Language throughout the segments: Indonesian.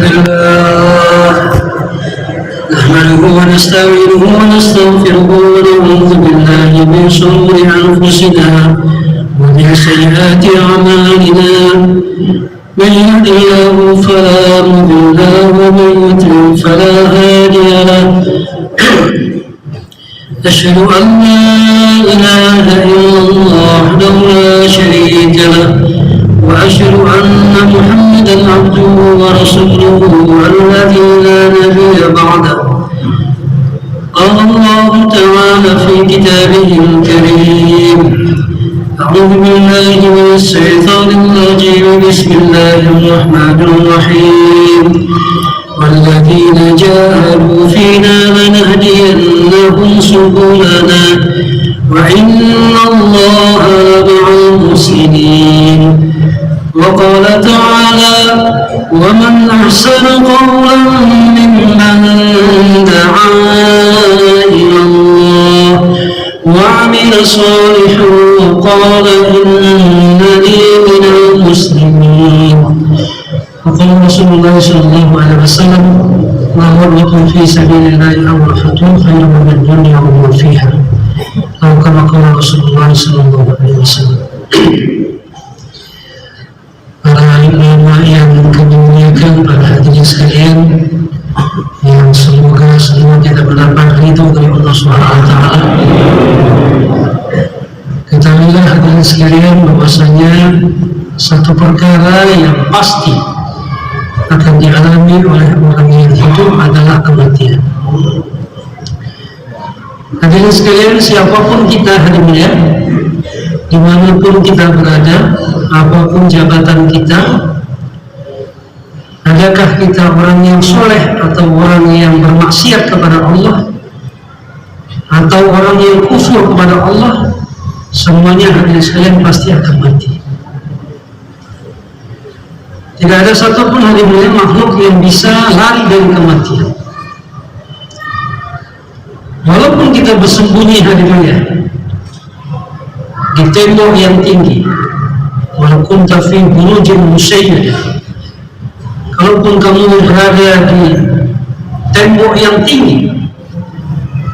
لله نحمده ونستعينه ونستغفره ونعوذ بالله من شرور أنفسنا ومن سيئات أعمالنا من يهده الله فلا مضل له ومن يضلل فلا هادي له أشهد أن لا إله إلا الله وحده لا شريك له وأشهد أن محمدا عبده ورسوله الذي لا نبي بعده قال الله تعالى في كتابه الكريم أعوذ بالله من الشيطان الرجيم بسم الله الرحمن الرحيم والذين جاهدوا فينا لنهدينهم سبلنا وإن الله لمع المحسنين وقال تعالى ومن أحسن قولا ممن دعا إلى الله وعمل صالحا وقال إنني من المسلمين وقال رسول الله صلى الله عليه وسلم ما غركم في سبيل الله أو رحمة خير من الدنيا وما فيها أو كما قال رسول الله صلى الله عليه وسلم. Para ulama yang kami muliakan, para hadirin sekalian, yang semoga semua kita mendapat ridho dari Allah SWT. Ketahuilah hadirin sekalian bahwasanya satu perkara yang pasti akan dialami oleh orang yang hidup adalah kematian. Hadirin sekalian, siapapun kita hadirin, dimanapun kita berada, apapun jabatan kita, adakah kita orang yang soleh atau orang yang bermaksiat kepada Allah atau orang yang kufur kepada Allah, semuanya hadirin sekalian pasti akan mati. Tidak ada satupun hadirin makhluk yang bisa lari dari kematian. Walaupun kita bersembunyi hadirin di tembok yang tinggi, walaupun fi burujin musayyadah, kalaupun kamu berada di tembok yang tinggi,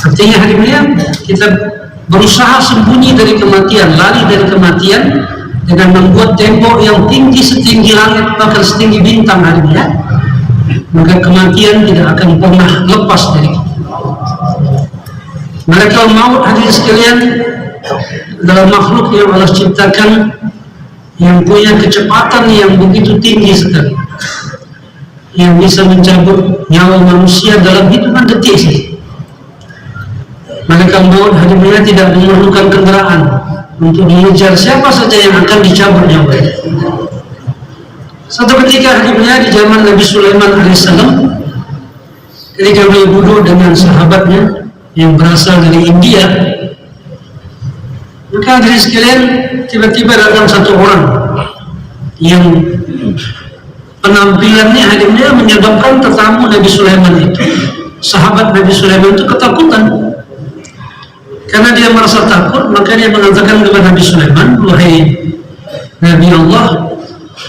artinya hadirin kita berusaha sembunyi dari kematian, lari dari kematian dengan membuat tembok yang tinggi setinggi langit bahkan setinggi bintang hadirin, maka kematian tidak akan pernah lepas dari kita. Malaikat maut hadirin sekalian adalah makhluk yang Allah ciptakan yang punya kecepatan yang begitu tinggi sekali, yang bisa mencabut nyawa manusia dalam hitungan detik saja. Malaikat maut hadirin tidak memerlukan kendaraan untuk mengejar siapa saja yang akan dicabut nyawanya. Satu ketika hadirin di zaman Nabi Sulaiman alaihissalam, ketika beliau duduk dengan sahabatnya yang berasal dari India, maka hadirin sekalian tiba-tiba datang satu orang yang penampilannya hadirin menyebabkan tetamu Nabi Sulaiman itu, sahabat Nabi Sulaiman itu ketakutan. Karena dia merasa takut, maka dia mengatakan kepada Nabi Sulaiman, wahai Nabi Allah,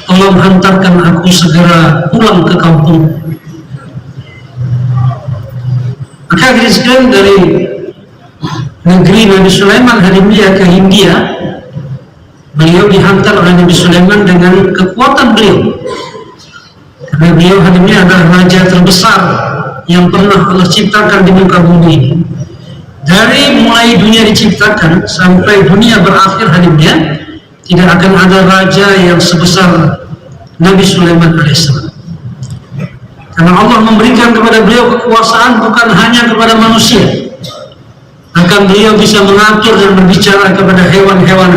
tolong hantarkan aku segera pulang ke kampung. Maka hadirin sekalian dari negeri Nabi Sulaiman hadirin ke India, beliau dihantar oleh Nabi Sulaiman dengan kekuatan beliau. Karena beliau hadirin adalah raja terbesar yang pernah Allah ciptakan di muka bumi. Dari mulai dunia diciptakan sampai dunia berakhir hadirin, tidak akan ada raja yang sebesar Nabi Sulaiman alaihissalam. Karena Allah memberikan kepada beliau kekuasaan bukan hanya kepada manusia, akan beliau bisa mengatur dan berbicara kepada hewan-hewan,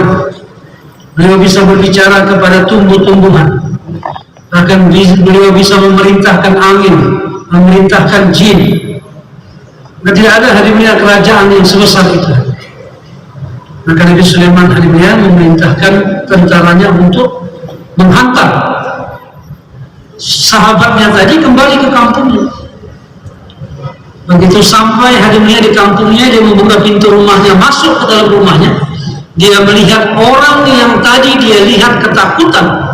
beliau bisa berbicara kepada tumbuh-tumbuhan, akan beliau bisa memerintahkan angin, memerintahkan jin. Dan tidak ada hadirin kerajaan yang sebesar itu. Maka Nabi Sulaiman hadirin memerintahkan tentaranya untuk menghantar sahabatnya tadi kembali ke kampungnya. Begitu sampai hadirin di kampungnya, dia membuka pintu rumahnya, masuk ke dalam rumahnya, dia melihat orang yang tadi dia lihat ketakutan,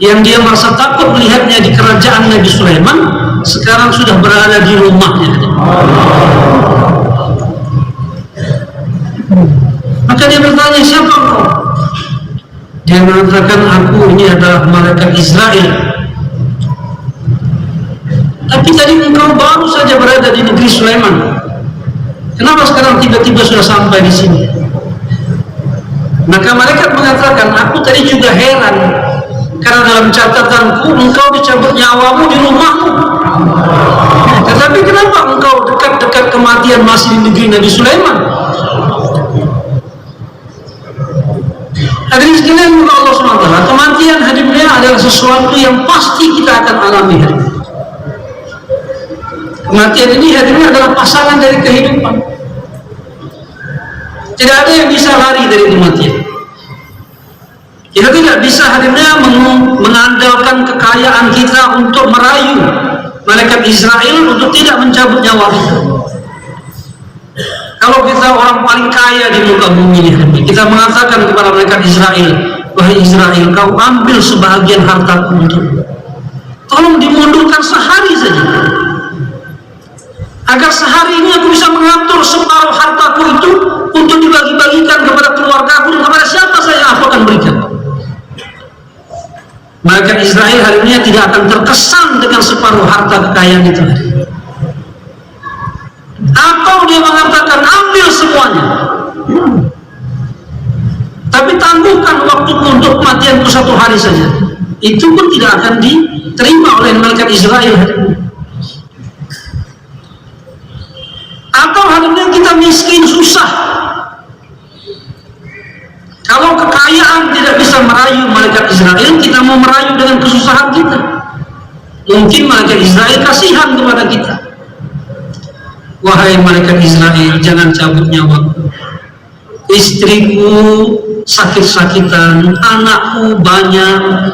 yang dia merasa takut melihatnya di kerajaan Nabi Sulaiman, sekarang sudah berada di rumahnya. Maka dia bertanya, siapa engkau? Dia mengatakan, aku ini adalah malaikat Israel. Tapi tadi engkau baru saja berada di negeri Sulaiman. Kenapa sekarang tiba-tiba sudah sampai di sini? Maka malaikat mengatakan, aku tadi juga heran, karena dalam catatanku engkau dicabut nyawamu di rumahmu. Tetapi kenapa engkau dekat-dekat kematian masih di negeri Nabi Sulaiman? Hadirin sekalian Allah SWT, kematian hadirnya adalah sesuatu yang pasti kita akan alami. Kematian ini hadirnya adalah pasangan dari kehidupan. Tidak ada yang bisa lari dari kematian. Kita tidak bisa hadirnya mengandalkan kekayaan kita untuk merayu malaikat Israel untuk tidak mencabut nyawa kita. Kalau kita orang paling kaya di muka bumi ini, kita mengatakan kepada malaikat Israel, wahai Israel, kau ambil sebahagian hartaku untukmu. Tolong dimundurkan sehari saja, agar sehari ini aku bisa mengatur separuh hartaku itu untuk dibagi-bagikan kepada keluargaku dan kepada siapa saja aku akan berikan. Malaikat Israel hari ini tidak akan terkesan dengan separuh harta kekayaan itu. Atau dia mengatakan ambil semuanya, tapi tangguhkan waktuku untuk kematianku 1 hari saja. Itu pun tidak akan diterima oleh malaikat Israel hari ini. Atau hari ini kita miskin, susah. Kalau kekayaan tidak bisa merayu malaikat Israel, kita mau merayu dengan kesusahan kita. Mungkin malaikat Israel kasihan kepada kita. Wahai malaikat Israel, jangan cabut nyawaku. Istriku sakit-sakitan, anakku banyak,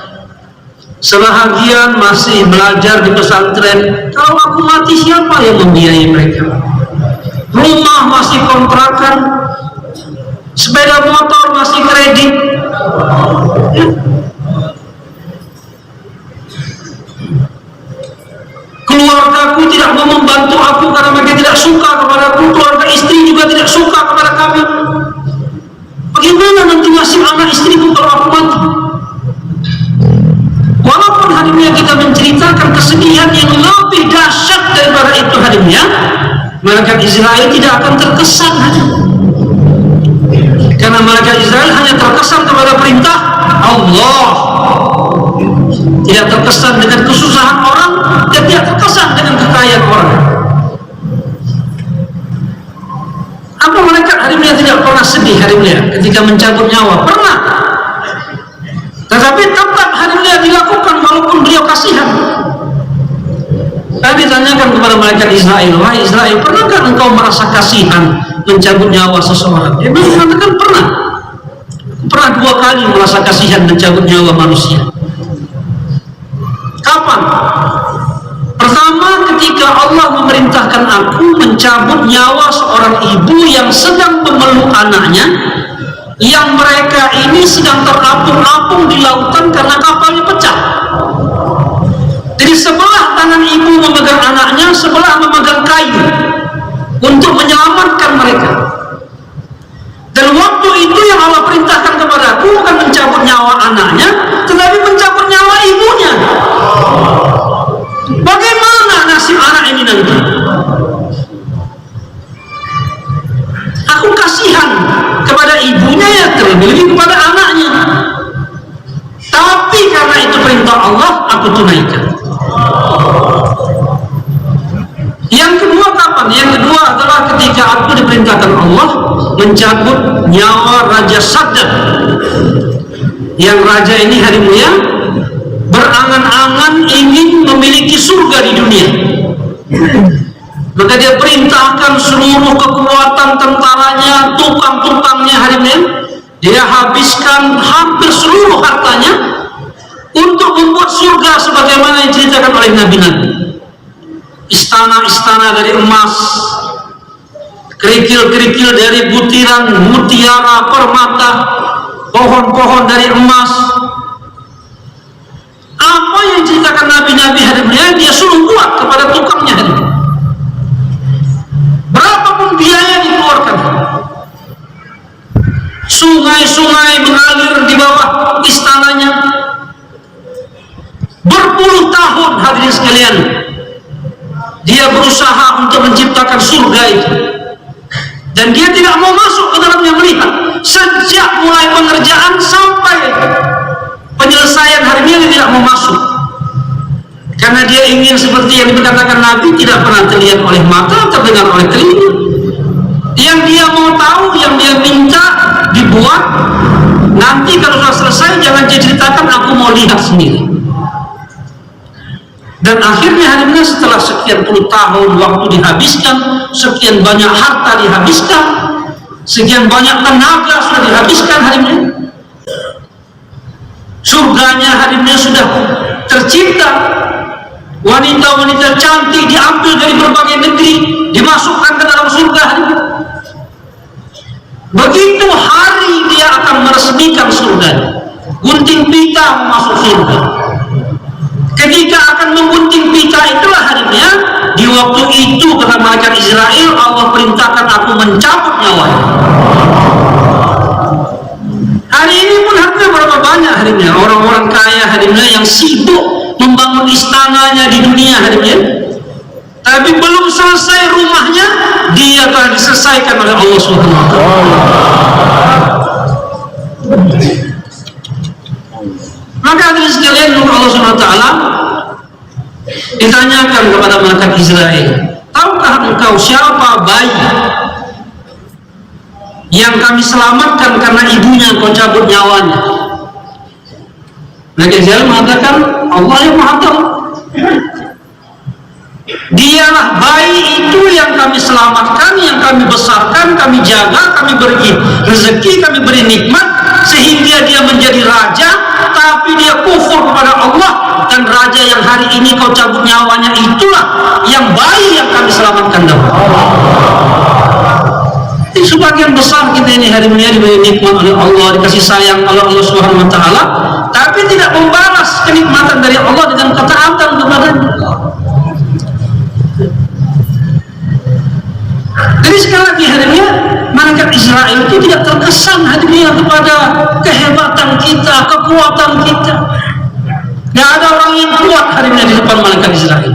sebahagian masih belajar di pesantren. Kalau aku mati, siapa yang membiayai mereka? Rumah masih kontrakan, sepeda motor masih kredit. Keluargaku tidak mau membantu aku karena mereka tidak suka kepadaku. Keluarga istri juga tidak suka kepada kami. Bagaimana nanti nasib anak istriku kalau aku mati? Walaupun hadimnya kita menceritakan kesedihan yang lebih dahsyat daripada itu hadimnya, malaikat Israel tidak akan terkesan. Karena malaikat Israel hanya terkesan kepada perintah Allah, tidak terkesan dengan kesusahan orang, dan tidak terkesan dengan kekayaan orang. Apa malaikat hari ini tidak pernah sedih hari ini ketika mencabut nyawa? Pernah. Tetapi tetap hari ini dilakukan walaupun beliau kasihan. Tadi ditanyakan kepada malaikat Israel, wahai Israel, pernahkah engkau merasa kasihan mencabut nyawa seseorang? Dia mengatakan pernah. Pernah 2 kali merasa kasihan mencabut nyawa manusia. Kapan? Pertama, ketika Allah memerintahkan aku mencabut nyawa seorang ibu yang sedang memeluk anaknya, yang mereka ini sedang terapung-apung di lautan karena kapalnya pecah. Jadi sebelah tangan ibu memegang anaknya, sebelah memegang kayu untuk menyelamatkan mereka. Dan waktu itu yang Allah perintahkan kepadaku bukan mencabut nyawa anaknya, tetapi mencabut nyawa ibunya. Bagaimana nasib anak ini nanti? Aku kasihan kepada ibunya, ya terlebih kepada anaknya. Tapi karena itu perintah Allah, aku tunaikan. Yang kedua kapan? Yang kedua adalah ketika aku diperintahkan Allah mencabut nyawa Raja Saddam. Yang raja ini hari mulia berangan-angan ingin memiliki surga di dunia. Maka dia perintahkan seluruh kekuatan tentaranya, tukang-tukangnya hari ini, dia habiskan hampir seluruh hartanya untuk membuat surga sebagaimana yang diceritakan oleh Nabi-Nabi. Istana-istana dari emas, kerikil-kerikil dari butiran mutiara permata, pohon-pohon dari emas, Nabi hadimnya, dia suruh buat kepada tukangnya hadimnya. Berapapun biaya dikeluarkan, sungai-sungai mengalir di bawah istananya, berpuluh tahun hadirin sekalian dia berusaha untuk menciptakan surga itu, dan dia tidak mau masuk ke dalamnya melihat. Sejak mulai pengerjaan sampai penyelesaian hari ini dia tidak mau masuk, karena dia ingin seperti yang dikatakan Nabi, tidak pernah terlihat oleh mata, terdengar oleh telinga. Yang dia mau tahu, yang dia minta dibuat, nanti kalau sudah selesai jangan diceritakan, aku mau lihat sendiri. Dan akhirnya hadimnya setelah sekian puluh tahun waktu dihabiskan, sekian banyak harta dihabiskan, sekian banyak tenaga sudah dihabiskan hadimnya, surganya hadimnya sudah tercipta, wanita-wanita cantik diambil dari berbagai negeri, dimasukkan ke dalam surga hadimnya. Begitu hari dia akan meresmikan surga, gunting pita masuk surga. Ketika akan menggunting pita itulah hadimnya, di waktu itu kata malaikat Israel, Allah perintahkan aku mencabut nyawanya. Hari ini pun hadimnya berapa banyak hadimnya orang-orang kaya hadimnya yang sibuk membangun istananya di dunia hadimnya, tapi belum selesai rumahnya, dia telah diselesaikan oleh Allah Subhanahu wa taala. Maka hadirin sekalian, Allah Subhanahu wa taala ditanyakan kepada malaikat Israel, tahukah engkau siapa bayi yang kami selamatkan karena ibunya kau cabut nyawanya? Malaikat Israel mengatakan, Allah yang Maha Tahu. Dialah bayi itu yang kami selamatkan, yang kami besarkan, kami jaga, kami beri rezeki, kami beri nikmat, sehingga dia menjadi raja, tapi dia kufur kepada Allah, dan raja yang hari ini kau cabut nyawanya itulah yang bayi yang kami selamatkan dahulu. Sebagian besar kita ini hari ini diberi nikmat oleh Allah, dikasih sayang oleh Allah Subhanahu wa taala, tapi tidak membalas kenikmatan dari Allah dengan ketaatan kepadanya. Jadi sekali lagi hadimnya, malaikat Israel itu tidak terkesan hadimnya kepada kehebatan kita, kekuatan kita. Tidak ada orang yang kuat hadimnya di depan malaikat Israel.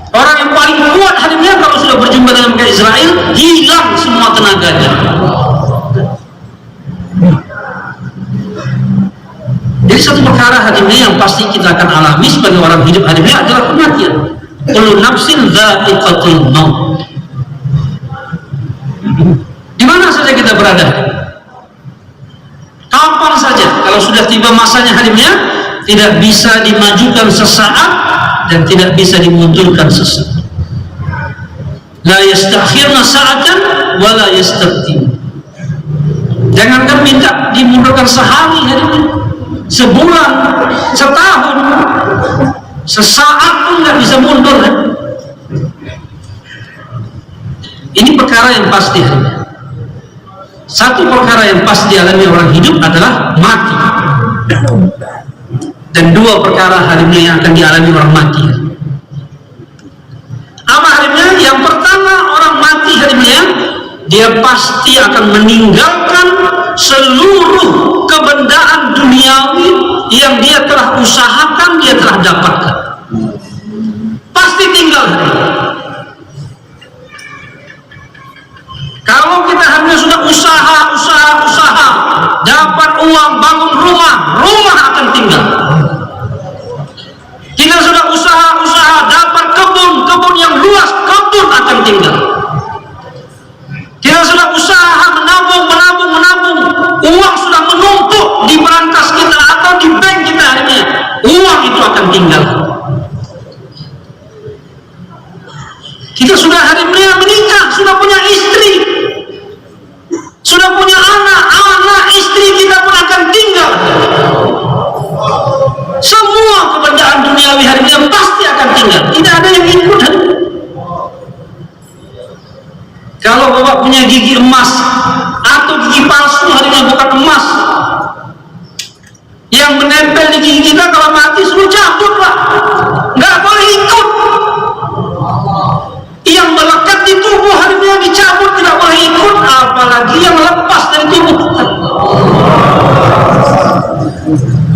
Orang yang paling kuat hadimnya kalau sudah berjumpa dengan malaikat Israel, hilang semua tenaganya. Jadi satu perkara hadimnya yang pasti kita akan alami sebagai orang hidup hadimnya adalah kematian. Kullu nafsin dha'iqatul maut. Di mana saja kita berada, kapan saja, kalau sudah tiba masanya hadimnya, tidak bisa dimajukan sesaat dan tidak bisa dimundurkan sesaat. La yastakhirna sa'atan wa la yastaqdim. Jangankan minta dimundurkan sehari hadimnya, sebulan, setahun, sesaat pun nggak bisa mundur. Ini perkara yang pasti. Satu perkara yang pasti dialami orang hidup adalah mati, dan dua perkara harimnya yang akan dialami orang mati. Apa harimnya? Yang pertama, orang mati harimnya, dia pasti akan meninggalkan seluruh kebendaan duniawi yang dia telah usahakan, dia telah dapatkan. Pasti tinggal harimnya. Kalau kita hanya sudah usaha, dapat uang, bangun rumah akan tinggal. Kita sudah usaha, dapat kebun yang luas, kebun akan tinggal. Kita sudah usaha, menabung, uang sudah menumpuk di brankas kita atau di bank kita hari ini, uang itu akan tinggal. Kita sudah hari ini menikah, sudah punya istri, sudah punya anak istri kita pun akan tinggal. Semua kebendaan duniawi hari ini pasti akan tinggal, tidak ada yang ikut. Kalau bapak punya gigi emas atau gigi palsu hari ini bukan emas, yang menempel di gigi kita kalau mati suruh cabut pak.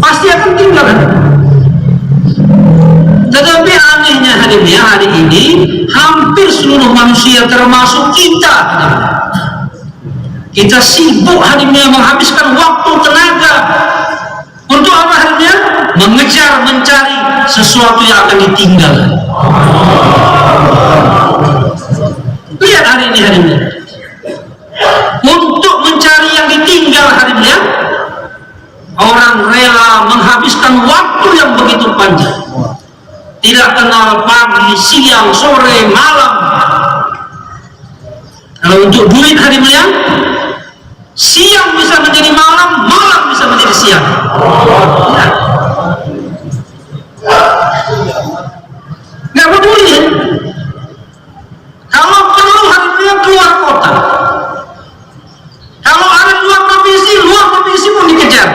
pasti akan tinggal. Tetapi anehnya hari ini hampir seluruh manusia termasuk kita sibuk harinya menghabiskan waktu tenaga untuk apa harinya? Mengejar, mencari sesuatu yang akan ditinggal. Lihat hari ini untuk mencari yang ditinggal harinya, orang rela menghabiskan waktu yang begitu panjang, tidak kenal pagi, siang, sore, malam. Kalau untuk duit harinya, siang bisa menjadi malam, malam bisa menjadi siang. Ya. Nggak peduli ya. Kalau perlu harinya keluar kota, kalau ada luar provinsi pun dikejar.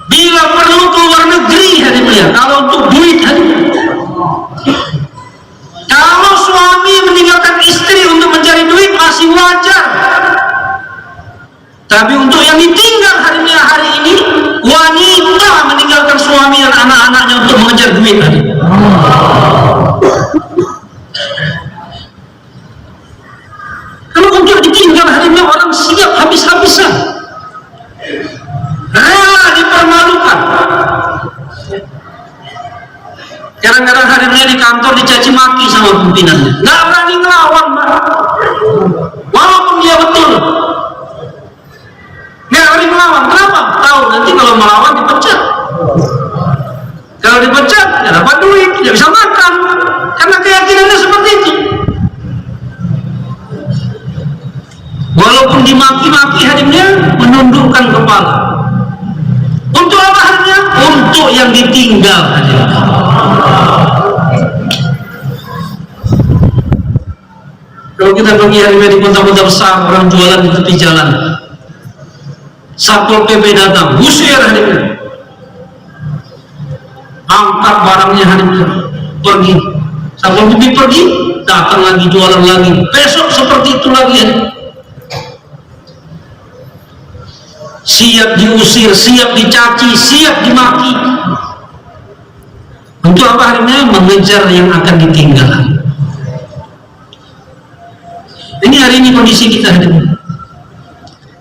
Bila perlu keluar negeri harinya, kalau untuk duit harinya. Kalau suami meninggalkan istri untuk mencari duit masih wajar. Tapi untuk yang ditinggal hari ini, wanita meninggalkan suami dan anak-anaknya untuk mengejar duit tadi. Kalau untuk ditinggal hari ini, orang siap habis-habisan, rela dipermalukan. Kadang-kadang hari ini di kantor dicaci maki sama pimpinannya, nggak berani ngelawan, walaupun dia betul. Nggak berani melawan. Kenapa? Tahu nanti kalau melawan dipecat. Kalau dipecat, tidak dapat duit, tidak bisa makan. Karena keyakinannya seperti itu. Walaupun dimaki-maki harinya, menundukkan kepala. Untuk apa harinya? Untuk yang ditinggal harinya. Kalau kita pergi harinya di kota-kota besar, orang jualan di tepi jalan, Satpol PP datang, usir harinya, angkat barangnya harinya, pergi. Satpol PP pergi, datang lagi, jualan lagi, besok seperti itu lagi. Siap diusir, siap dicaci, siap dimaki. Untuk apa harinya? Mengejar yang akan ditinggal. Ini hari ini kondisi kita hari ini.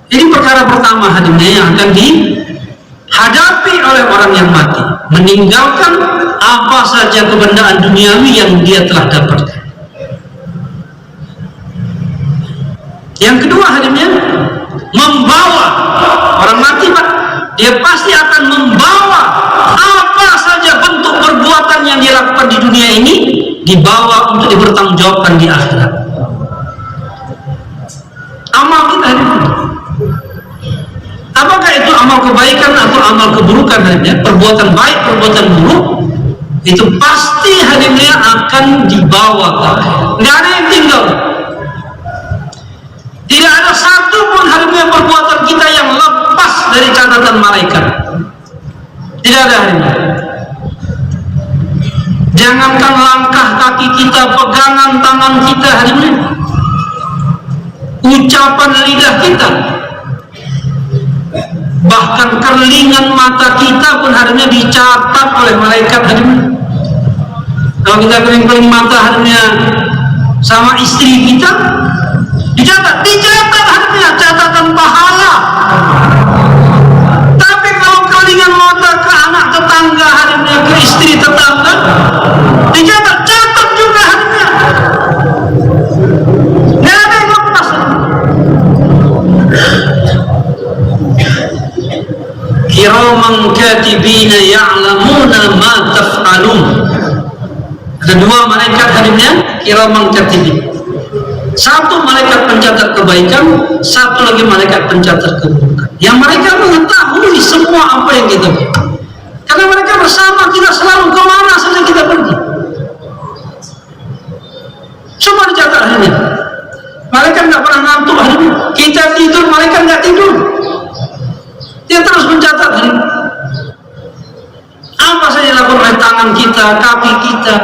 Ini perkara pertama hadirin yang akan dihadapi oleh orang yang mati, meninggalkan apa saja kebendaan duniawi yang dia telah dapatkan. Yang kedua hadirin, membawa orang mati, Pak, dia pasti akan membawa apa saja bentuk perbuatan yang dia lakukan di dunia ini, dibawa untuk dipertanggungjawabkan di akhirat. Amal kita hadirin, apakah itu amal kebaikan atau amal keburukan hanya perbuatan baik, perbuatan buruk, itu pasti hadirinnya akan dibawa ke akhirat. Nggak ada yang tinggal. Tidak ada satu pun hadirinnya perbuatan kita yang lepas dari catatan malaikat. Tidak ada hadirinnya. Jangankan langkah kaki kita, pegangan tangan kita hadirinnya, ucapan lidah kita, bahkan kerlingan mata kita pun harinya dicatat oleh malaikat harinya. Kalau kita kering-kering mata harinya sama istri kita, dicatat harinya, catatan pahala. Tapi kalau kerlingan mata ke anak tetangga harinya, ke istri tetangga, dicatat juga harinya. Nggak ada yang lepas. Kiraman katibina ya'lamuna ma taf'alun. Ada dua malaikat hadirinnya, kiraman katibin. Satu malaikat pencatat kebaikan, satu lagi malaikat pencatat keburukan. Yang mereka mengetahui semua apa yang kita buat. Karena mereka bersama kita selalu kemana saja kita pergi. Semua dicatat hadirinnya. Malaikat nggak pernah ngantuk hadirinnya. Kita tidur, malaikat nggak tidur. Dia terus mencatat apa saja dilakukan oleh tangan kita, kaki kita.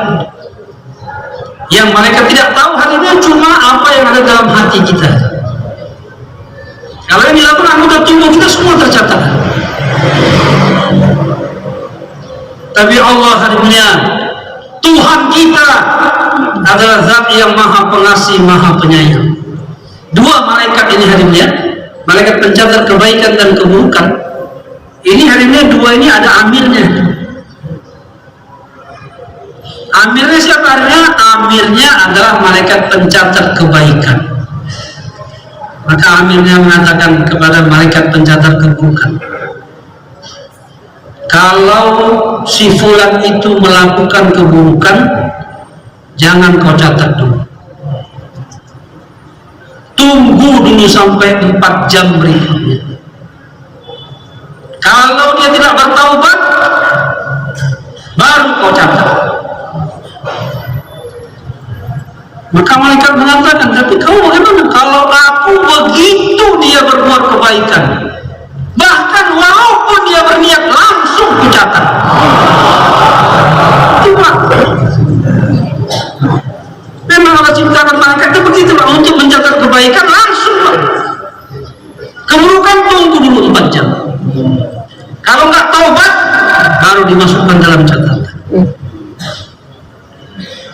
Yang mereka tidak tahu harinya cuma apa yang ada dalam hati kita. Kalau yang dilakukan anggota tubuh kita semua tercatat. Tapi Allah hadirnya Tuhan kita adalah zat yang maha pengasih, maha penyayang. Dua malaikat ini hadirnya, malaikat pencatat kebaikan dan keburukan. Ini hadirnya dua ini ada amirnya. Amirnya siapa hadirnya? Amirnya adalah malaikat pencatat kebaikan. Maka amirnya mengatakan kepada malaikat pencatat keburukan, kalau si fulan itu melakukan keburukan, jangan kau catat dulu. Tunggu dulu sampai 4 jam berikutnya. Kalau dia tidak bertaubat, baru kau catat. Maka malaikat mengatakan, tapi kamu bagaimana? Kalau aku begitu dia berbuat kebaikan, bahkan walaupun dia berniat, langsung kucatat. Cuma memang Allah ciptakan malaikat itu begitu, untuk mencatat kebaikan langsung, keburukan tunggu dulu 4 jam. Kalau nggak taubat, baru dimasukkan dalam catatan.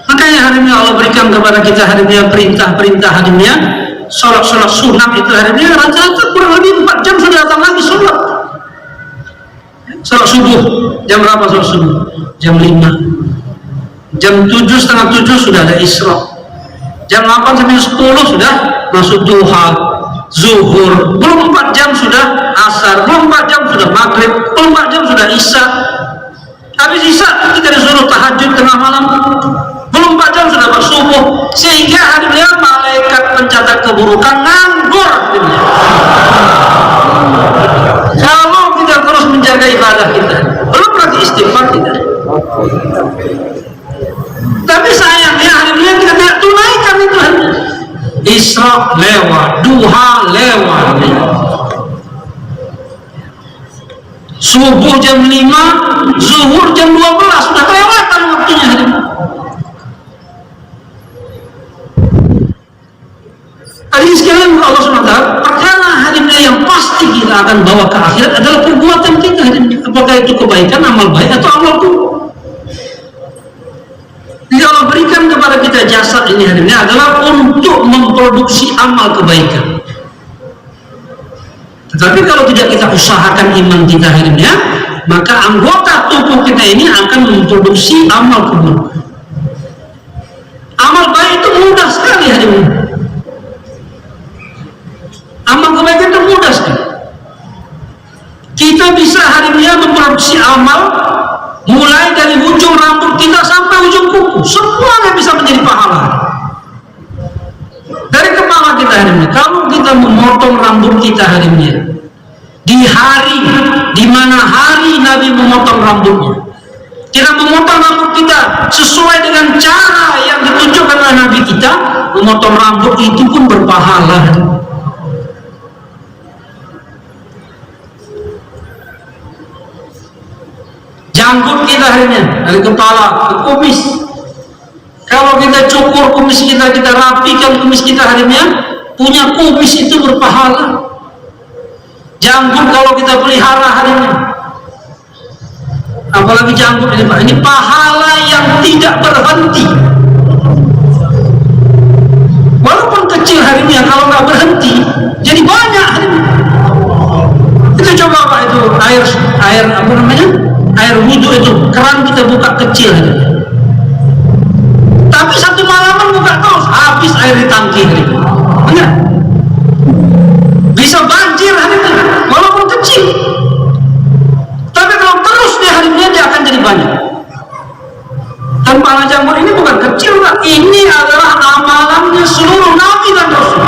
Makanya hari ini Allah berikan kepada kita hari ini perintah-perintah hari ini, sholat sunat itu hari ini rata-rata kurang lebih 4 jam sudah datang lagi sholat. Sholat subuh jam berapa? Sholat subuh jam 5, jam 7, setengah 7 sudah ada Isra, jam 8 sampai 10 sudah masuk duha, zuhur, belum 4 jam sudah asar, belum 4 jam sudah maghrib, belum 4 jam sudah isya. Habis isya kita disuruh tahajud tengah malam, belum 4 jam sudah bersubuh, sehingga hadirnya malaikat pencatat keburukan nganggur. Kalau kita terus menjaga ibadah kita, belum lagi istighfar kita. Tapi sayangnya hadirnya kita tidak tunaikan itu. Isra lewat, duha lewat, subuh jam 5, zuhur jam 12 sudah kelewatan waktunya hadirnya. Hari sekalian Allah SWT, perkara hadirnya yang pasti kita akan bawa ke akhirat adalah perbuatan kita hadirnya. Apakah itu kebaikan, amal baik atau amal buruk. Jadi Allah berikan kepada kita jasad ini hadirnya adalah untuk memproduksi amal kebaikan. Tetapi kalau tidak kita usahakan iman kita hadirnya, maka anggota tubuh kita ini akan memproduksi amal keburukan. Amal baik itu mudah sekali hadirnya. Amal kebaikan itu mudah sekali. Kita bisa hadirnya memproduksi amal mulai dari ujung rambut kita sampai ujung kuku, semuanya bisa menjadi pahala. Dari kepala kita hadirnya, kalau kita memotong rambut kita hadirnya di hari di mana hari Nabi memotong rambutnya, kita memotong rambut kita sesuai dengan cara yang ditunjukkan oleh Nabi kita, memotong rambut itu pun berpahala. Janggut kita harinya dari kepala ke kumis, kalau kita cukur kumis kita, kita rapikan kumis kita harinya, punya kumis itu berpahala. Janggut kalau kita pelihara harinya, apalagi janggut ini Pak, ini pahala yang tidak berhenti. Walaupun kecil harinya, kalau nggak berhenti jadi banyak harinya. Itu coba Pak, itu air apa namanya, air wudhu itu, keran kita buka kecil harinya, tapi satu malaman buka terus, habis air di tangki harinya. Benar? Bisa banjir harinya, walaupun kecil. Tapi kalau terus di harinya dia akan jadi banyak. Dan pahala jamur ini bukan kecil Pak, ini adalah amalannya seluruh nabi dan rasul.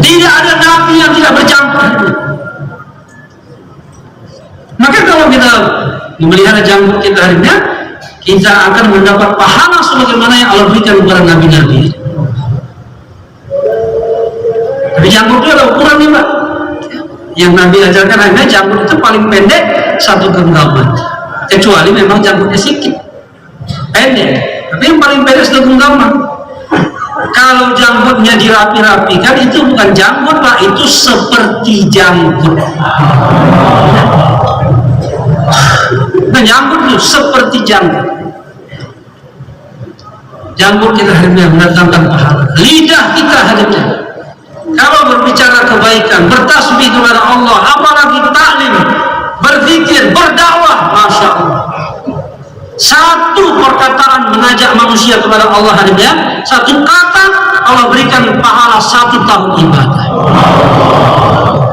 Tidak ada nabi yang tidak berjanggut. Maka kalau kita memelihara janggut kita harinya, kita akan mendapat pahala sebagaimana yang Allah berikan kepada nabi-nabi. Tapi janggut itu ada ukurannya Pak. Yang Nabi ajarkan hanya janggut itu paling pendek 1 genggaman, kecuali memang janggutnya sedikit pendek, tapi yang paling pendek 1 genggaman. Kalau janggutnya dirapi-rapikan, itu bukan janggut Pak, itu seperti janggut. menyambut itu seperti janggut. Janggut kita hari ini mendatangkan pahala. Lidah kita hari ini kalau berbicara kebaikan, bertasbih kepada Allah, apalagi taklim, berzikir, berdakwah, masya Allah. Satu perkataan mengajak manusia kepada Allah hari ini, satu kata Allah berikan pahala 1 tahun ibadah.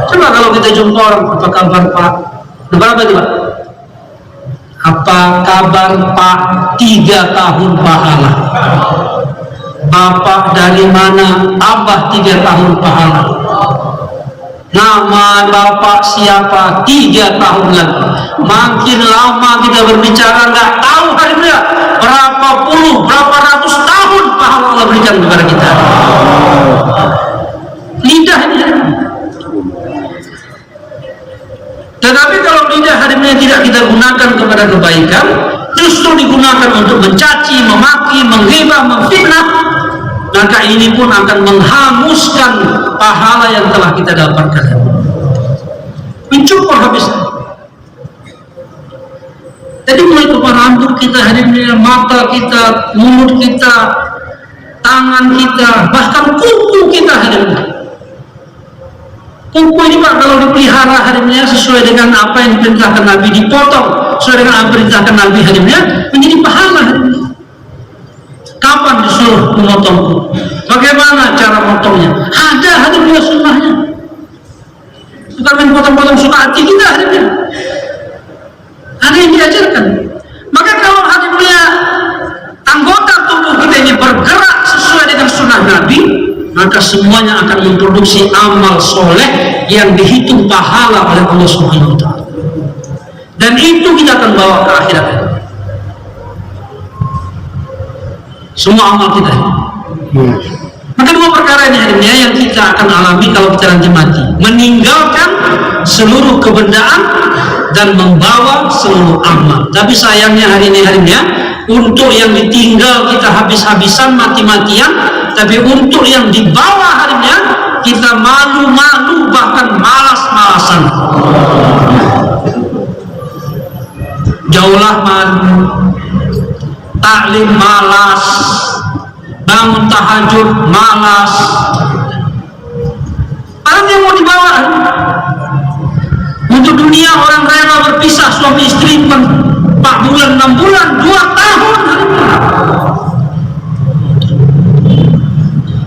Coba kalau kita jumpa orang, apa kabar Pak? Berapa itu Pak? Apa kabar Pak? 3 tahun pahala. Bapak dari mana? Abah 3 tahun pahala. Nama bapak siapa? 3 tahun lagi. Makin lama kita berbicara nggak tahu hari ini berapa puluh, berapa ratus tahun pahala Allah berikan kepada kita. Lidah ini. Tetapi kalau lidah hari ini tidak kita gunakan kepada kebaikan, justru digunakan untuk mencaci, memaki, menghibah, memfitnah, maka ini pun akan menghanguskan pahala yang telah kita dapatkan. Mencukur habis. Jadi mulai kepala rambut kita hari ini, mata kita, mulut kita, tangan kita, bahkan kuku kita hari ini. Kuku ini Pak kalau dipelihara hari ini sesuai dengan apa yang diperintahkan Nabi, dipotong sesuai dengan apa yang diperintahkan Nabi hari ini, menjadi pahala hari ini. Kapan disuruh memotong kuku? Bagaimana cara motongnya? Ada hari ini sunnahnya. Bukan main potong-potong suka hati kita hari ini. Ada yang diajarkan. Maka kalau hari ini anggota tubuh kita ini bergerak sesuai dengan sunnah Nabi, maka semuanya akan memproduksi amal soleh yang dihitung pahala oleh Allah Subhanahu wa Ta'ala. Dan itu kita akan bawa ke akhirat. Semua amal kita. Maka 2 perkara ini hari ini yang kita akan alami kalau kita nanti mati: meninggalkan seluruh kebendaan dan membawa seluruh amal. Tapi sayangnya hari ini untuk yang ditinggal kita habis-habisan, mati-matian, tapi untuk yang dibawa hari ini kita malu-malu, bahkan malas-malasan. Jauhlah malu, taklim malas, bangun tahajud malas. Orang yang mau dibawa untuk dunia, orang rela berpisah suami istri 4 bulan, 6 bulan, 2 tahun.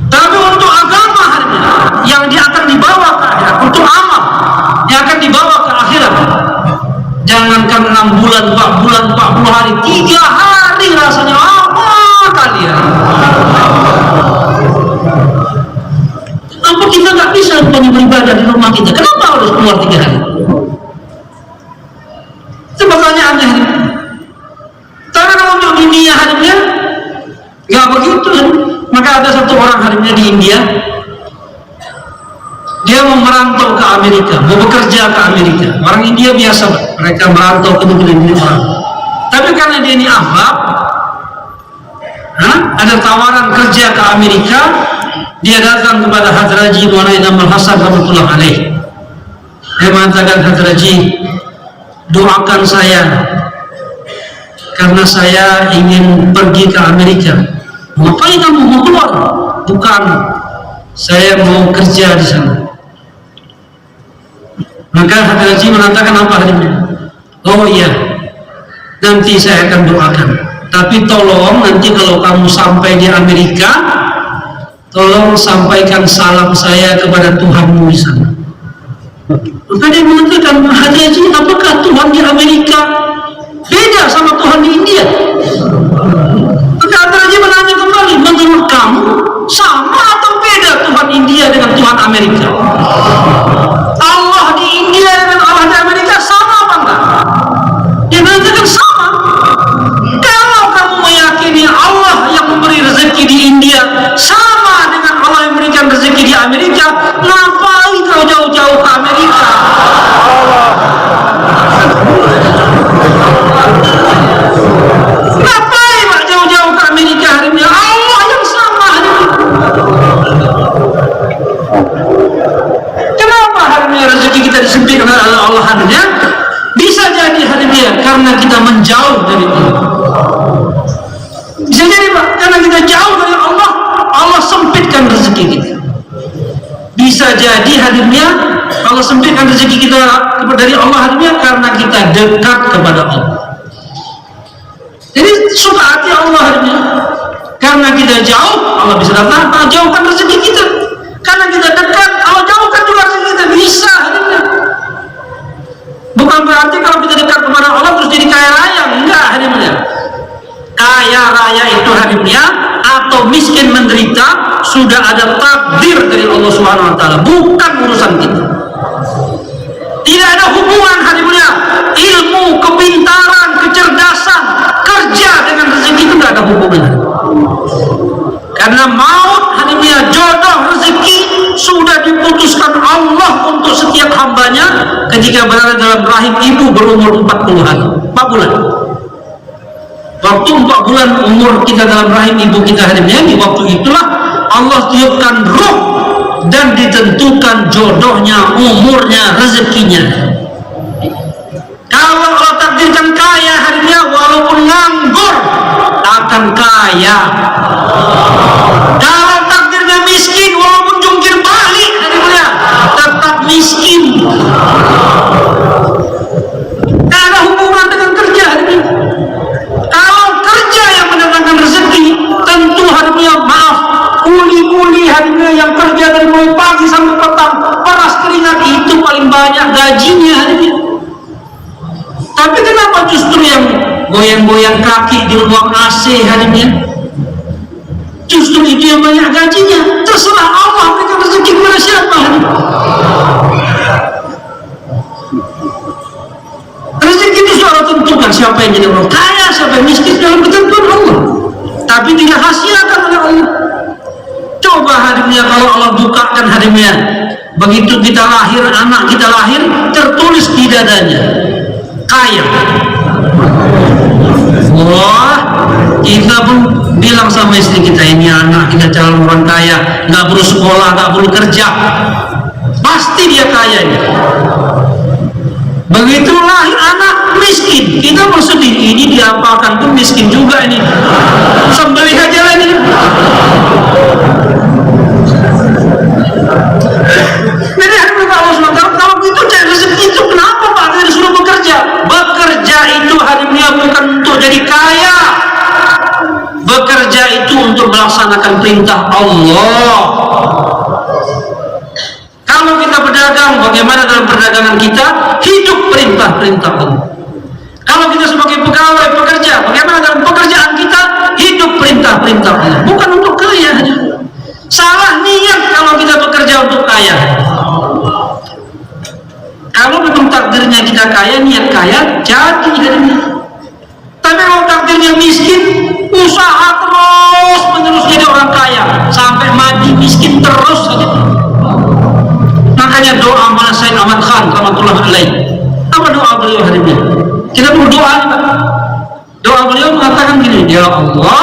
Tapi untuk agama hari ini yang dia akan dibawa ke akhirat, untuk amal yang akan dibawa ke akhirat, jangankan 6 bulan, 4 bulan, 40 hari, 3 hari rasanya apa kalian? Apa kita nggak bisa beribadah di rumah kita? Kenapa harus keluar 3 hari? Itu pertanyaannya. Karena untuk dunia hari ini nggak begitu. Maka ada satu orang hari ini di India, dia mau merantau ke Amerika, mau bekerja ke Amerika. Orang India biasa, mereka merantau ke negeri orang. Tapi karena dia ini akhlak, ada tawaran kerja ke Amerika, dia datang kepada Hadraji Maulana Idham Al-Hasan rahmatullah alaih. Dia mengatakan, Hadraji, doakan saya karena saya ingin pergi ke Amerika. Ngapain kamu mau keluar? Bukan, saya mau kerja di sana. Maka Hadraji mengatakan apa hari ini? Oh iya, nanti saya akan doakan. Tapi tolong nanti kalau kamu sampai di Amerika, tolong sampaikan salam saya kepada Tuhanmu di sana. Maka dia mengatakan, Hadraji, apakah Tuhan di Amerika beda sama Tuhan di India? Maka Hadraji menanya kembali, menurut kamu sama atau beda Tuhan India dengan Tuhan Amerika? Allah di India dengan Allah di Amerika sama apa enggak? Dia mengatakan sama. Kalau kamu meyakini Allah yang memberi rezeki di India sama dengan Allah yang memberikan rezeki di Amerika, ngapain kau jauh-jauh ke Amerika? Ngapain Pak jauh-jauh ke Amerika hari ini? Allah yang sama hari ini. Kenapa hari ini rezeki kita disempitkan oleh Allah hari ini? Bisa jadi hari ini mulia karena kita menjauh dari Allah. Bisa jadi Pak, karena kita jauh dari Allah, Allah sempitkan rezeki kita. Bisa jadi hadirnya Allah sempitkan rezeki kita dari Allah hadirnya karena kita dekat kepada Allah. Jadi suka hati Allah hadirnya. Karena kita jauh, Allah bisa datang, Allah jauhkan rezeki kita. Karena kita dekat, Allah jauhkan juga rezeki kita. Bisa hadirnya. Bukan berarti kalau kita dekat kepada Allah terus jadi kaya raya, enggak hadirnya. Kaya raya itu hadirnya atau miskin menderita sudah ada takdir dari Allah Subhanahu wa taala, bukan urusan kita. Tidak ada hubungan hadirnya ilmu, kepintaran, kecerdasan, kerja dengan rezeki itu tidak ada hubungan. Karena maut hadirnya jodoh rezeki sudah diputuskan Allah untuk setiap hambanya ketika berada dalam rahim ibu berumur 40 hari, 4 bulan. Waktu 4 bulan umur kita dalam rahim ibu kita hadirnya, di waktu itulah Allah tiupkan ruh dan ditentukan jodohnya, umurnya, rezekinya. Kalau Allah takdirkan kaya hadirnya, walaupun nganggur akan kaya. Kalau takdirnya miskin, walaupun jungkir balik hadirnya tetap miskin. Tidak ada hubungan dengan kerja hadirnya. Kalau kerja yang mendatangkan rezeki, tentu hadirnya maaf, kuli-kuli hadirnya yang kerja dari mulai pagi sampai petang, panas keringat itu paling banyak gajinya hadirnya. Tapi kenapa justru yang goyang-goyang kaki di ruang AC hadirnya, justru itu yang banyak gajinya? Terserah Allah berikan rezeki kepada siapa. Rezeki itu sudah tentukan siapa yang jadi orang kaya, siapa yang miskin dalam ketentuan Allah, tapi tidak khasiatkan oleh Allah. Coba hadirnya kalau Allah bukakan hadirnya, begitu kita lahir, anak kita lahir, tertulis di dadanya kaya. Wah, kita pun bilang sama istri kita, ini anak kita calon orang kaya, nggak perlu sekolah, nggak perlu kerja, pasti dia kaya ini. Begitu lahir anak miskin, kita bersedih, ini diapakan pun miskin juga ini, sembelih aja lah ini. Jadi Allah SWT, kalau itu cari rezeki itu kenapa Pak tidak disuruh bekerja? Bekerja itu hadirnya bukan untuk jadi kaya. Bekerja itu untuk melaksanakan perintah Allah. Kalau kita berdagang, bagaimana dalam perdagangan kita? Hidup perintah-perintah Allah. Kalau kita sebagai pegawai pekerja, bagaimana dalam pekerjaan kita? Hidup perintah-perintah Allah. Bukan untuk kaya hanya. Salah niat kalau kita bekerja untuk kaya. Kalau memang takdirnya kita kaya, niat kaya, jadi hadirnya. Tapi kalau takdirnya miskin, usaha terus menerus jadi orang kaya sampai mati miskin terus saja. Makanya doa Maulana Sayyid Ahmad Khan rahmatullah alaih, apa doa beliau hadirnya? Kita berdoa nih Pak. Doa beliau mengatakan gini, ya Allah,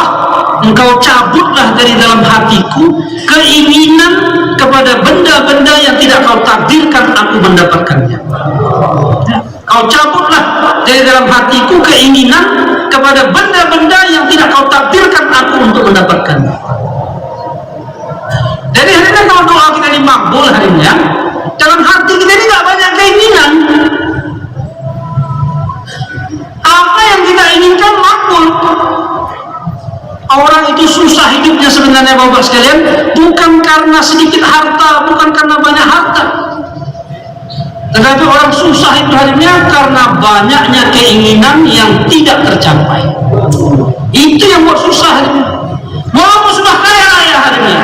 Engkau cabutlah dari dalam hatiku keinginan kepada benda-benda yang tidak Kau takdirkan aku mendapatkannya. Kau cabutlah dari dalam hatiku keinginan kepada benda-benda yang tidak Kau takdirkan aku untuk mendapatkannya. Jadi akhirnya kalau doa kita dimakbul harinya, dalam hati kita ini tidak banyak keinginan. Apa yang kita inginkan makbul. Orang itu susah hidupnya sebenarnya Bapak sekalian, bukan karena sedikit harta, bukan karena banyak harta, tetapi orang susah itu harinya karena banyaknya keinginan yang tidak tercapai. Itu yang buat susah harinya. Walaupun sudah kaya raya harinya,